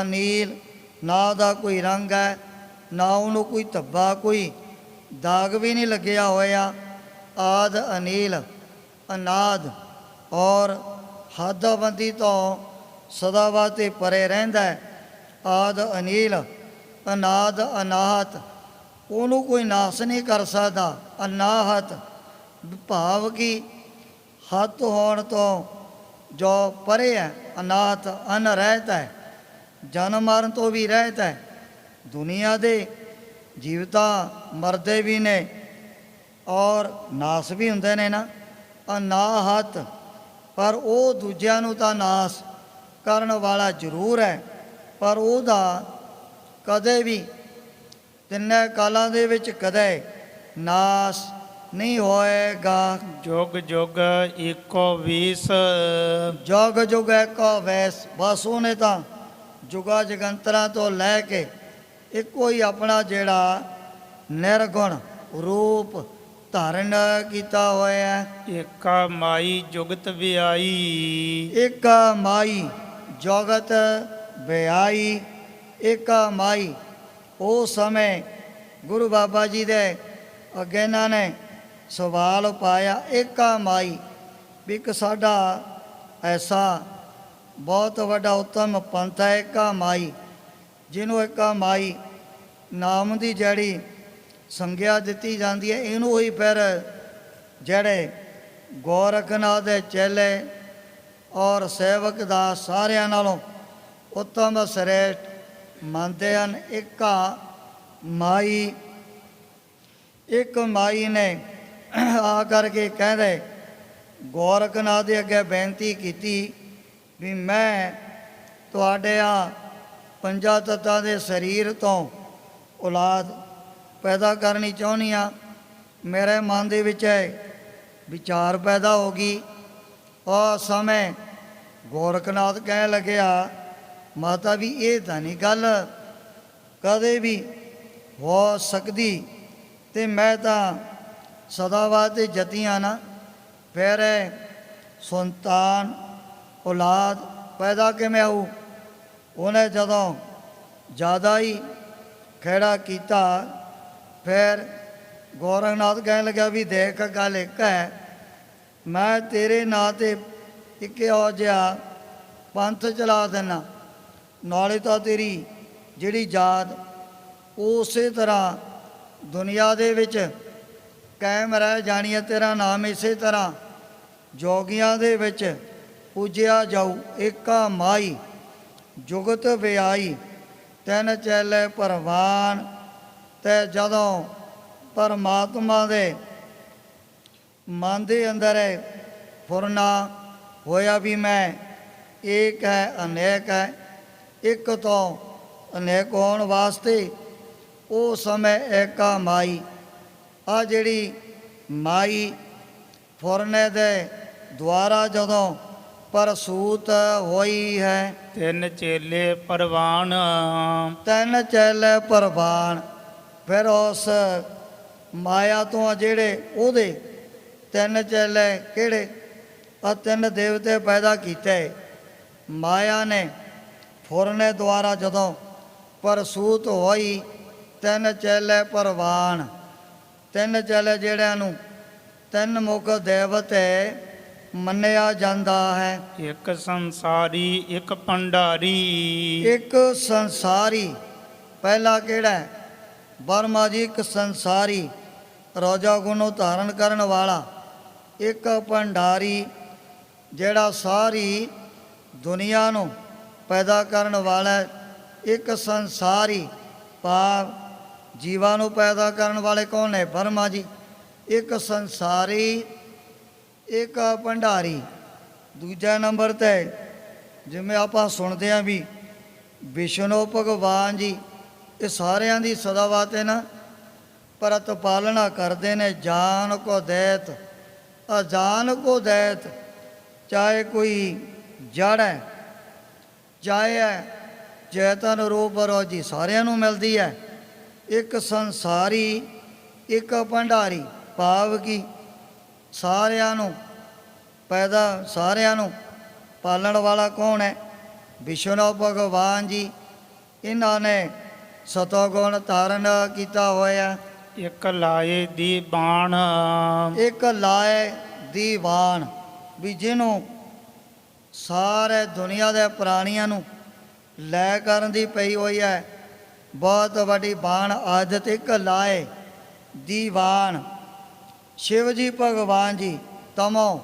ਅਨੀਲ, ਨਾ ਦਾ ਕੋਈ ਰੰਗ ਹੈ, ਨਾ ਉਹਨੂੰ ਕੋਈ ਧੱਬਾ, ਕੋਈ ਦਾਗ ਵੀ ਨਹੀਂ ਲੱਗਿਆ ਹੋਇਆ। ਆਦ ਅਨੀਲ ਅਨਾਦ ਔਰ ਹੱਦਾਬੰਦੀ ਤੋਂ ਸਦਾ ਵਾਸਤੇ ਪਰੇ ਰਹਿੰਦਾ ਹੈ। ਆਦ ਅਨੀਲ ਅਨਾਦ ਅਨਾਹਤ, ਉਹਨੂੰ ਕੋਈ ਨਾਸ ਨਹੀਂ ਕਰ ਸਕਦਾ। ਅਨਾਹਤ ਭਾਵ ਕਿ ਹੱਥ ਹੋਣ ਤੋਂ ਜੋ ਪਰੇ ਹੈ। ਅਨਾਹਤ ਅਨਰਹਿਤ ਹੈ, ਜਨਮ ਮਰਨ ਤੋਂ ਵੀ ਰਹਿਤ ਹੈ। ਦੁਨੀਆ ਦੇ ਜੀਵਤਾ ਮਰਦੇ ਵੀ ਨੇ ਔਰ ਨਾਸ ਵੀ ਹੁੰਦੇ ਨੇ ਨਾ। ਅਨਾਹਤ, ਪਰ ਉਹ ਦੂਜਿਆਂ ਨੂੰ ਤਾਂ ਨਾਸ ਕਰਨ ਵਾਲਾ ਜ਼ਰੂਰ ਹੈ, ਪਰ ਉਹਦਾ ਕਦੇ ਵੀ ਤਿੰਨੇ ਕਾਲਾਂ ਦੇ ਵਿੱਚ ਕਦੇ ਨਾਸ ਨਹੀਂ ਹੋਏਗਾ। ਜੁਗ ਜੁਗ ਏਕੋ ਵੀਸ, ਜੁਗ ਜੁਗ ਏਕੋ ਵੈਸ। ਬਸ ਉਹਨੇ ਤਾਂ ਜੁਗਾ ਜਗੰਤਰਾਂ ਤੋਂ ਲੈ ਕੇ ਇੱਕੋ ਹੀ ਆਪਣਾ ਜਿਹੜਾ ਨਿਰਗੁਣ ਰੂਪ ਧਾਰਨ ਕੀਤਾ ਹੋਇਆ। ਏਕਾ ਮਾਈ ਜੁਗਤ ਵਿਆਈ, ਏਕਾ ਮਾਈ ਜਗਤ ਵਿਆਈ। ਏਕਾ ਮਾਈ ਉਹ ਸਮੇਂ ਗੁਰੂ ਬਾਬਾ ਜੀ ਦੇ ਅੱਗੇ ਇਹਨਾਂ ਨੇ ਸਵਾਲ ਪਾਇਆ, ਏਕਾ ਮਾਈ ਵੀ ਇੱਕ ਸਾਡਾ ਐਸਾ ਬਹੁਤ ਵੱਡਾ ਉੱਤਮ ਪੰਥ ਹੈ ਏਕਾ ਮਾਈ, ਜਿਹਨੂੰ ਏਕਾ ਮਾਈ ਨਾਮ ਦੀ ਜਿਹੜੀ ਸੰਗਿਆ ਦਿੱਤੀ ਜਾਂਦੀ ਹੈ। ਇਹਨੂੰ ਹੀ ਫਿਰ ਜਿਹੜੇ ਗੋਰਖਨਾਥ ਦੇ ਚੇਲੇ ਔਰ ਸੇਵਕ ਦਾ ਸਾਰਿਆਂ ਨਾਲੋਂ ਉੱਤਮ ਸ੍ਰੇਸ਼ਟ ਮੰਨਦੇ ਹਨ। ਏਕਾ ਮਾਈ, ਇੱਕ ਮਾਈ ਨੇ ਆ ਕਰਕੇ ਕਹਿੰਦੇ ਗੋਰਖਨਾਥ ਦੇ ਅੱਗੇ ਬੇਨਤੀ ਕੀਤੀ ਵੀ ਮੈਂ ਤੁਹਾਡੇ ਆ ਪੰਜਾਂ ਤੱਤਾਂ ਦੇ ਸਰੀਰ ਤੋਂ ਔਲਾਦ ਪੈਦਾ ਕਰਨੀ ਚਾਹੁੰਦੀ ਹਾਂ। ਮੇਰੇ ਮਨ ਦੇ ਵਿੱਚ ਵਿਚਾਰ ਪੈਦਾ ਹੋ ਗਈ। ਉਸ ਸਮੇਂ ਗੋਰਖਨਾਥ ਕਹਿਣ ਲੱਗਿਆ, ਮਾਤਾ ਵੀ ਇਹ ਤਾਂ ਨਹੀਂ ਗੱਲ ਕਦੇ ਵੀ ਹੋ ਸਕਦੀ, ਤੇ ਮੈਂ ਤਾਂ ਸਦਾ ਵਾਸਤੇ ਜਤੀਆਂ ਨਾ, ਫਿਰ ਸੰਤਾਨ ਔਲਾਦ ਪੈਦਾ ਕਿਵੇਂ ਹੋਊ। ਉਹਨੇ ਜਦੋਂ ਜ਼ਿਆਦਾ ਹੀ ਖਹਿੜਾ ਕੀਤਾ, ਫਿਰ ਗੋਰਖਨਾਥ ਕਹਿਣ ਲੱਗਾ ਵੀ ਦੇਖ ਗੱਲ ਇੱਕ ਹੈ, ਮੈਂ ਤੇਰੇ ਨਾਂ 'ਤੇ ਇੱਕ ਇਹੋ ਜਿਹਾ ਪੰਥ ਚਲਾ ਦੇਣਾ, ਨਾਲੇ ਤਾਂ ਤੇਰੀ ਜਿਹੜੀ ਜਾਤ ਉਸੇ ਤਰ੍ਹਾਂ ਦੁਨੀਆ ਦੇ ਵਿੱਚ ਕਾਇਮ ਰਹਿ ਜਾਣੀ ਹੈ। ਤੇਰਾ ਨਾਮ ਇਸੇ ਤਰ੍ਹਾਂ ਜੋਗੀਆਂ ਦੇ ਵਿੱਚ ਪੂਜਿਆ ਜਾਊ। ਏਕਾ ਮਾਈ ਜੁਗਤ ਵਿਆਈ, ਤਿੰਨ ਚੇਲੇ ਪਰਵਾਨ। ਤੇ ਜਦੋਂ ਪਰਮਾਤਮਾ ਦੇ ਮਨ ਦੇ ਅੰਦਰ ਫੁਰਨਾ ਹੋਇਆ ਵੀ ਮੈਂ ਏਕ ਹੈ, ਅਨੇਕ ਹੈ। ਇੱਕ ਤੋਂ ਅਨੇਕ ਹੋਣ ਵਾਸਤੇ ਉਹ ਸਮੇਂ ਏਕਾ ਮਾਈ। ਆ ਜਿਹੜੀ ਮਾਈ ਫੁਰਨੇ ਦੇ ਦੁਆਰਾ ਜਦੋਂ ਪ੍ਰਸੂਤ ਹੋਈ ਹੈ, ਤਿੰਨ ਚੇਲੇ ਪਰਵਾਨ, ਤਿੰਨ ਚੇਲੇ ਪ੍ਰਵਾਨ। ਫਿਰ ਉਸ ਮਾਇਆ ਤੋਂ ਜਿਹੜੇ ਉਹਦੇ ਤਿੰਨ ਚੇਲੇ ਕਿਹੜੇ? ਆ ਤਿੰਨ ਦੇਵਤੇ ਪੈਦਾ ਕੀਤੇ। ਮਾਇਆ ਨੇ ਫੁਰਨੇ ਦੁਆਰਾ ਜਦੋਂ ਪ੍ਰਸੂਤ ਹੋਈ, ਤਿੰਨ ਚੇਲੇ ਪ੍ਰਵਾਨ। ਤਿੰਨ ਚੇਲੇ ਜਿਹੜਿਆਂ ਨੂੰ ਤਿੰਨ ਮੁਖ ਦੇਵਤੇ ਮੰਨਿਆ ਜਾਂਦਾ ਹੈ। ਇੱਕ ਸੰਸਾਰੀ ਇੱਕ ਭੰਡਾਰੀ। ਇੱਕ ਸੰਸਾਰੀ, ਪਹਿਲਾ ਕਿਹੜਾ ਹੈ? ਬਰਮਾ ਜੀ ਇੱਕ ਸੰਸਾਰੀ, ਰੋਜਾ ਗੁਣ ਨੂੰ ਧਾਰਨ ਕਰਨ ਵਾਲਾ। ਇੱਕ ਭੰਡਾਰੀ, ਜਿਹੜਾ ਸਾਰੀ ਦੁਨੀਆ ਨੂੰ ਪੈਦਾ ਕਰਨ ਵਾਲਾ। ਇੱਕ ਸੰਸਾਰੀ, ਭਾਵ ਜੀਵਾਂ ਨੂੰ ਪੈਦਾ ਕਰਨ ਵਾਲੇ ਕੌਣ ਨੇ? ਬਰਮਾ ਜੀ। ਇੱਕ ਸੰਸਾਰੀ, ਇੱਕ ਭੰਡਾਰੀ। ਦੂਜਾ ਨੰਬਰ 'ਤੇ ਜਿਵੇਂ ਆਪਾਂ ਸੁਣਦੇ ਹਾਂ ਵੀ ਵਿਸ਼ਨੂੰ ਭਗਵਾਨ ਜੀ, ਇਹ ਸਾਰਿਆਂ ਦੀ ਸਦਾਵਤ ਹੈ ਨਾ, ਪ੍ਰਤ ਪਾਲਣਾ ਕਰਦੇ ਨੇ। ਜਾਨ ਕੋ ਦੈਤ ਅਜਾਨ ਕੋ ਦੈਤ। ਚਾਹੇ ਕੋਈ ਜੜ ਹੈ, ਚਾਹੇ ਹੈ ਚੇਤਨ ਰੂਪ ਰੋਜੀ, ਸਾਰਿਆਂ ਨੂੰ ਮਿਲਦੀ ਹੈ। ਇੱਕ ਸੰਸਾਰੀ, ਇੱਕ ਭੰਡਾਰੀ, ਭਾਵ ਕਿ ਸਾਰਿਆਂ ਨੂੰ ਪੈਦਾ, ਸਾਰਿਆਂ ਨੂੰ ਪਾਲਣ ਵਾਲਾ ਕੌਣ ਹੈ? ਵਿਸ਼ਨੂੰ ਭਗਵਾਨ ਜੀ। ਇਹਨਾਂ ਨੇ ਸਤੋਗੁਣ ਧਾਰਨ ਕੀਤਾ ਹੋਇਆ। ਇੱਕ ਲਾਏ ਦੀ ਬਾਣ, ਇੱਕ ਲਾਏ ਦੀ ਬਾਣ, ਵੀ ਜਿਹਨੂੰ ਸਾਰੇ ਦੁਨੀਆ ਦੇ ਪ੍ਰਾਣੀਆਂ ਨੂੰ ਲੈ ਕਰਨ ਦੀ ਪਈ ਹੋਈ ਹੈ। ਬਹੁਤ ਵੱਡੀ ਬਾਣ ਆਦਤ। ਇੱਕ ਲਾਏ ਦੀ ਬਾਣ। ਸ਼ਿਵ ਜੀ ਭਗਵਾਨ ਜੀ ਤਮੋ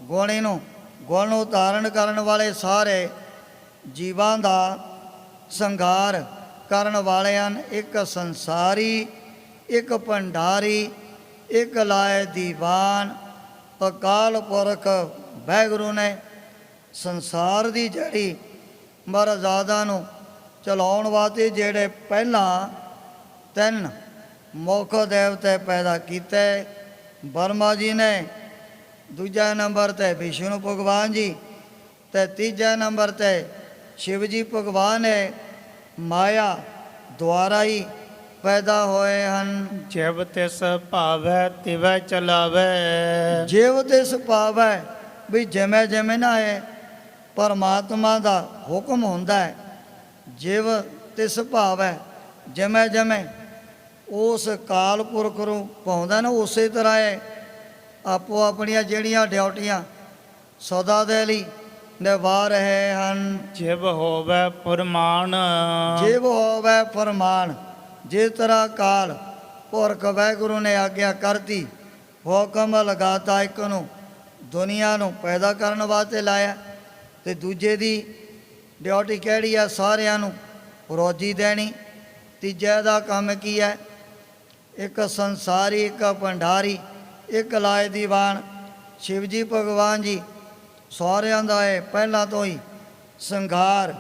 ਗੁਣੀ ਨੂੰ, ਗੁਣ ਨੂੰ ਧਾਰਨ ਕਰਨ ਵਾਲੇ ਸਾਰੇ ਜੀਵਾਂ ਦਾ ਸੰਘਾਰ ਕਰਨ ਵਾਲੇ ਹਨ। ਇੱਕ ਸੰਸਾਰੀ, ਇੱਕ ਭੰਡਾਰੀ, ਇੱਕ ਲਾਏ ਦੀਵਾਨ। ਅਕਾਲ ਪੁਰਖ ਵਾਹਿਗੁਰੂ ਨੇ ਸੰਸਾਰ ਦੀ ਜਿਹੜੀ ਮਰਜ਼ਾਦਾ ਨੂੰ ਚਲਾਉਣ ਵਾਸਤੇ ਜਿਹੜੇ ਪਹਿਲਾਂ ਤਿੰਨ ਮੁੱਖ ਦੇਵਤੇ ਪੈਦਾ ਕੀਤੇ। ਬਰਮਾ ਜੀ ਨੇ, ਦੂਜਾ ਨੰਬਰ 'ਤੇ ਵਿਸ਼ਨੂੰ ਭਗਵਾਨ ਜੀ, ਅਤੇ ਤੀਜਾ ਨੰਬਰ 'ਤੇ ਸ਼ਿਵ ਜੀ ਭਗਵਾਨ ਨੇ ਮਾਇਆ ਦੁਆਰਾ ਹੀ ਪੈਦਾ ਹੋਏ ਹਨ। ਜਿਵ ਤਿਸ ਭਾਵੈ ਤਿਵੈ ਚਲਾਵੈ। ਜਿਵ ਤਿਸ ਭਾਵੈ, ਵੀ ਜਿਵੇਂ ਜਿਵੇਂ ਨਾ ਹੈ ਪਰਮਾਤਮਾ ਦਾ ਹੁਕਮ ਹੁੰਦਾ ਹੈ। ਜਿਵ ਤਿਸ ਭਾਵੈ, ਜਿਵੇਂ ਜਿਵੇਂ ਉਸ ਕਾਲ ਪੁਰਖ ਨੂੰ ਪਾਉਂਦਾ ਨਾ, ਉਸੇ ਤਰ੍ਹਾਂ ਹੈ ਆਪੋ ਆਪਣੀਆਂ ਜਿਹੜੀਆਂ ਡਿਊਟੀਆਂ ਸਦਾ ਦੇ ਲਈ ਨਿਭਾ ਰਹੇ ਹਨ। ਜਿਵ ਹੋਵੈ ਫੁਰਮਾਨ, ਜਿਵ ਹੋਵੈ ਫਰਮਾਨ। ਜਿਸ ਤਰ੍ਹਾਂ ਕਾਲ ਪੁਰਖ ਵਾਹਿਗੁਰੂ ਨੇ ਆਗਿਆ ਕਰਤੀ, ਹੁਕਮ ਲਗਾਤਾ, ਇੱਕ ਨੂੰ ਦੁਨੀਆ ਨੂੰ ਪੈਦਾ ਕਰਨ ਵਾਸਤੇ ਲਾਇਆ, ਅਤੇ ਦੂਜੇ ਦੀ ਡਿਊਟੀ ਕਿਹੜੀ ਆ? ਸਾਰਿਆਂ ਨੂੰ ਰੋਜੀ ਦੇਣੀ। ਤੀਜੇ ਦਾ ਕੰਮ ਕੀ ਹੈ? ਇੱਕ ਸੰਸਾਰੀ, ਇੱਕ ਭੰਡਾਰੀ, ਇੱਕ ਲਾਏ ਦੀਵਾਨ। ਸ਼ਿਵ ਜੀ ਭਗਵਾਨ ਜੀ ਸਾਰਿਆਂ ਦਾ ਇਹ ਪਹਿਲਾਂ ਤੋਂ ਹੀ ਸੰਘਾਰ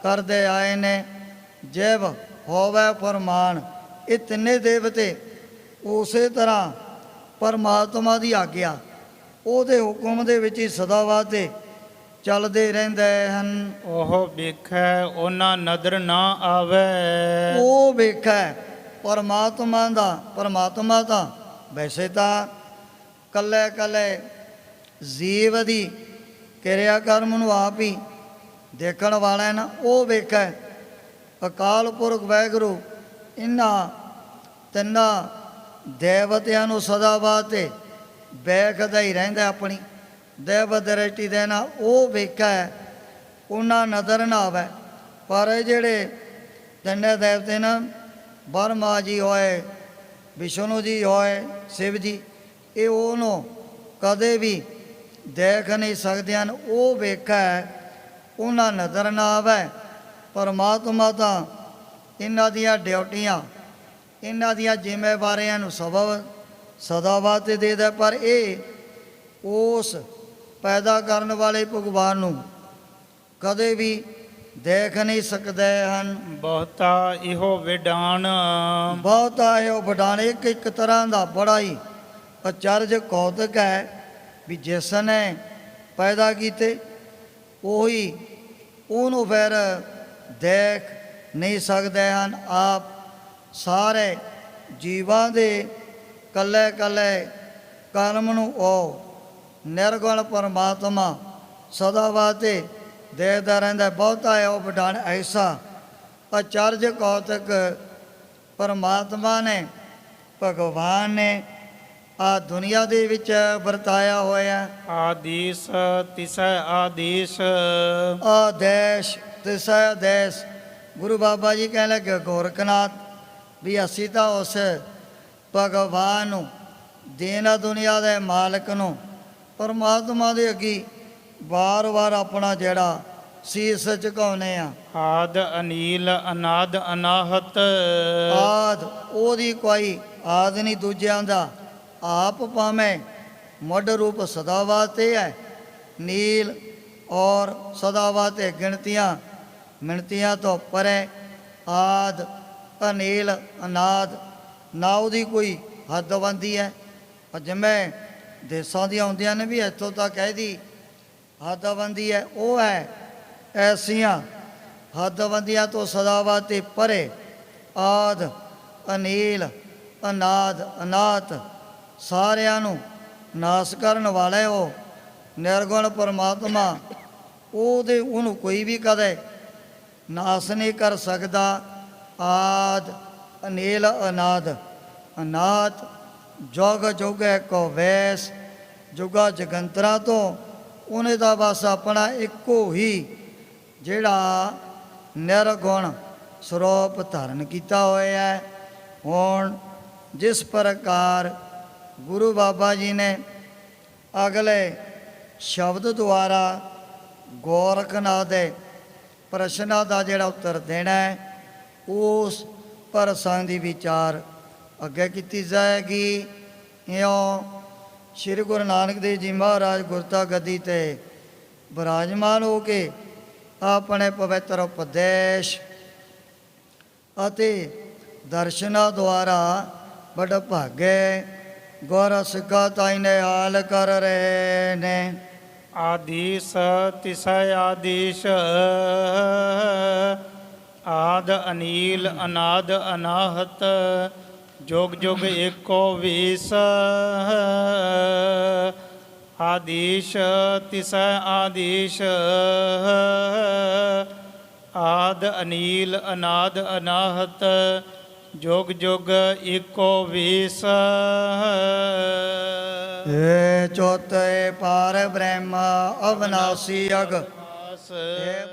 ਕਰਦੇ ਆਏ ਨੇ। ਜਿਵ ਹੋਵੈ ਫਰਮਾਨ। ਇਹ ਤਿੰਨੇ ਦੇਵਤੇ ਉਸੇ ਤਰ੍ਹਾਂ ਪਰਮਾਤਮਾ ਦੀ ਆਗਿਆ, ਉਹਦੇ ਹੁਕਮ ਦੇ ਵਿੱਚ ਹੀ ਸਦਾ ਵਾਸਤੇ ਚੱਲਦੇ ਰਹਿੰਦੇ ਹਨ। ਉਹ ਵੇਖੈ ਉਹਨਾਂ ਨਦਰ ਨਾ ਆਵੈ। ਉਹ ਵੇਖੈ ਪਰਮਾਤਮਾ ਦਾ। ਪਰਮਾਤਮਾ ਤਾਂ ਵੈਸੇ ਤਾਂ ਕੱਲੇ ਕੱਲੇ ਜੀਵ ਦੀ ਕਿਰਿਆ ਕਰਮ ਨੂੰ ਆਪ ਹੀ ਦੇਖਣ ਵਾਲਾ ਹੈ ਨਾ। ਉਹ ਵੇਖੈ ਅਕਾਲ ਪੁਰਖ ਵਾਹਿਗੁਰੂ ਇਹਨਾਂ ਤਿੰਨਾਂ ਦੇਵਤਿਆਂ ਨੂੰ ਸਦਾ ਵਾਸਤੇ ਵੇਖਦਾ ਹੀ ਰਹਿੰਦਾ। ਆਪਣੀ ਦੇਵ ਦ੍ਰਿਸ਼ਟੀ ਦੇ ਨਾਲ ਉਹ ਵੇਖੈ, ਉਹਨਾਂ ਨਜ਼ਰ ਨਾ ਆਵੇ। ਪਰ ਇਹ ਜਿਹੜੇ ਤਿੰਨੇ ਦੇਵਤੇ ਨਾ, ਬਰਮਾ ਜੀ ਹੋਏ, ਵਿਸ਼ਨੂੰ ਜੀ ਹੋਏ, ਸ਼ਿਵ ਜੀ, ਇਹ ਉਹਨੂੰ ਕਦੇ ਵੀ ਦੇਖ ਨਹੀਂ ਸਕਦੇ ਹਨ। ਉਹ ਵੇਖੈ, ਉਹਨਾਂ ਨਜ਼ਰ ਨਾ ਆਵੇ। ਪਰਮਾਤਮਾ ਤਾਂ ਇਹਨਾਂ ਦੀਆਂ ਡਿਊਟੀਆਂ, ਇਹਨਾਂ ਦੀਆਂ ਜ਼ਿੰਮੇਵਾਰੀਆਂ ਨੂੰ ਸਬਬ ਸਦਾ ਵਾਸਤੇ ਦੇਦਾ। ਪਰ ਇਹ ਉਸ ਪੈਦਾ ਕਰਨ ਵਾਲੇ ਭਗਵਾਨ ਨੂੰ ਕਦੇ ਵੀ ਦੇਖ ਨਹੀਂ ਸਕਦੇ ਹਨ। ਬਹੁਤਾ ਇਹੋ ਵਿਡਾਨ, ਬਹੁਤਾ ਇਹੋ ਵਡਾਣ, ਇੱਕ ਇੱਕ ਤਰ੍ਹਾਂ ਦਾ ਬੜਾ ਹੀ ਅਚਰਜ ਕੌਤਕ ਹੈ ਵੀ ਜਿਸ ਨੇ ਪੈਦਾ ਕੀਤੇ ਉਹੀ ਉਹਨੂੰ ਫਿਰ ਦੇਖ ਨਹੀਂ ਸਕਦੇ ਹਨ। ਆਪ ਸਾਰੇ ਜੀਵਾਂ ਦੇ ਕੱਲੇ ਕੱਲੇ ਕਰਮ ਨੂੰ ਉਹ ਨਿਰਗੁਣ ਪਰਮਾਤਮਾ ਸਦਾ ਵਾਸਤੇ ਦੇਖਦਾ ਰਹਿੰਦਾ। ਬਹੁਤਾ ਹੈ ਉਹ ਵਡਾਣ ਐਸਾ ਅਚਰਜ ਕੌਤਕ ਪਰਮਾਤਮਾ ਨੇ, ਭਗਵਾਨ ਨੇ ਆ ਦੁਨੀਆ ਦੇ ਵਿੱਚ ਵਰਤਾਇਆ ਹੋਇਆ। ਆਦੀਸ ਤਿਸੈ ਆਦੀਸ, ਆਦੇਸ਼ ਤਿਸੈ ਆਦੇਸ਼। ਗੁਰੂ ਬਾਬਾ ਜੀ ਕਹਿਣ ਲੱਗੇ ਗੋਰਖਨਾਥ ਵੀ ਅਸੀਂ ਤਾਂ ਉਸ ਭਗਵਾਨ ਨੂੰ, ਦੀਨ ਦੁਨੀਆ ਦੇ ਮਾਲਕ ਨੂੰ, ਪਰਮਾਤਮਾ ਦੇ ਅੱਗੇ ਵਾਰ-ਵਾਰ ਆਪਣਾ ਜਿਹੜਾ ਸੀਸ ਝੁਕਾਉਂਦੇ ਆ। ਆਦ ਅਨੀਲ ਅਨਾਦ ਅਨਾਹਤ, ਆਦ ਉਹਦੀ ਕੋਈ ਆਦ ਨਹੀਂ ਦੂਜਿਆਂ ਦਾ, ਆਪ ਭਾਵੇਂ ਮੁੱਢ ਰੂਪ ਸਦਾ ਵਾਸਤੇ ਹੈ, ਨੀਲ ਔਰ ਸਦਾ ਵਾਸਤੇ ਗਿਣਤੀਆਂ ਮਿਣਤੀਆਂ ਤੋਂ ਪਰੇ, ਆਦ ਅਨੀਲ ਅਨਾਦ, ਨਾ ਉਹਦੀ ਕੋਈ ਹੱਦਬੰਦੀ ਹੈ। ਜਿਵੇਂ ਦੇਸਾਂ ਦੀਆਂ ਆਉਂਦੀਆਂ ਨੇ ਵੀ ਇੱਥੋਂ ਤੱਕ ਇਹਦੀ ਹੱਦਬੰਦੀ ਹੈ, ਉਹ ਹੈ ਐਸੀਆਂ ਹੱਦਬੰਦੀਆਂ ਤੋਂ ਸਦਾ ਵਾਸਤੇ ਪਰੇ, ਆਦ ਅਨੀਲ ਅਨਾਦ ਅਨਾਤ, ਸਾਰਿਆਂ ਨੂੰ ਨਾਸ ਕਰਨ ਵਾਲੇ ਉਹ ਨਿਰਗੁਣ ਪਰਮਾਤਮਾ, ਉਹਨੂੰ ਕੋਈ ਵੀ ਕਦੇ ਨਾਸ ਨਹੀਂ ਕਰ ਸਕਦਾ। ਆਦ ਅਨੀਲ ਅਨਾਦ ਅਨਾਤ, ਜੁਗ ਜੁਗ ਕੋ ਵੈਸ, ਜੁਗਾ ਜਗੰਤਰਾਂ ਤੋਂ ਉਹਨੇ ਦਾ ਬਸ ਆਪਣਾ ਇੱਕੋ ਹੀ ਜਿਹੜਾ ਨਿਰਗੁਣ ਸਰੂਪ ਧਾਰਨ ਕੀਤਾ ਹੋਇਆ ਹੈ। ਹੁਣ ਜਿਸ ਪ੍ਰਕਾਰ ਗੁਰੂ ਬਾਬਾ ਜੀ ਨੇ ਅਗਲੇ ਸ਼ਬਦ ਦੁਆਰਾ ਗੋਰਖਨਾਥ ਦੇ ਪ੍ਰਸ਼ਨਾਂ ਦਾ ਜਿਹੜਾ ਉੱਤਰ ਦੇਣਾ ਹੈ, ਉਸ ਪ੍ਰਸੰਗ ਦੀ ਵਿਚਾਰ ਅੱਗੇ ਕੀਤੀ ਜਾਏਗੀ। ਇਉਂ ਸ੍ਰੀ ਗੁਰੂ ਨਾਨਕ ਦੇਵ ਜੀ ਮਹਾਰਾਜ ਗੁਰਤਾ ਗੱਦੀ 'ਤੇ ਬਿਰਾਜਮਾਨ ਹੋ ਕੇ ਆਪਣੇ ਪਵਿੱਤਰ ਉਪਦੇਸ਼ ਅਤੇ ਦਰਸ਼ਨਾਂ ਦੁਆਰਾ ਬੜ ਭਾਗੇ ਗੁਰ ਸਿੱਖਾ ਤਾਈ ਨੇ ਹਾਲ ਕਰ ਰਹੇ ਨੇ। ਆਦੀਸ ਤਿਸੈ ਆਦੀਸ਼, ਆਦ ਅਨੀਲ ਅਨਾਦ ਅਨਾਹਤ, ਜੁਗ ਜੁਗ ਏਕੋ ਵੀਸ। ਆਦੀਸ਼ ਤਿਸੈ ਆਦੀਸ਼, ਆਦ ਅਨੀਲ ਅਨਾਦ ਅਨਾਹਤ, ਜੁਗ ਜੁਗ ਏਕੋ ਵੀਸ। ਏ ਚੌਥੇ ਪਾਰ ਬ੍ਰਹਮ ਅਵਨਾਸੀ ਅਗ, ਏ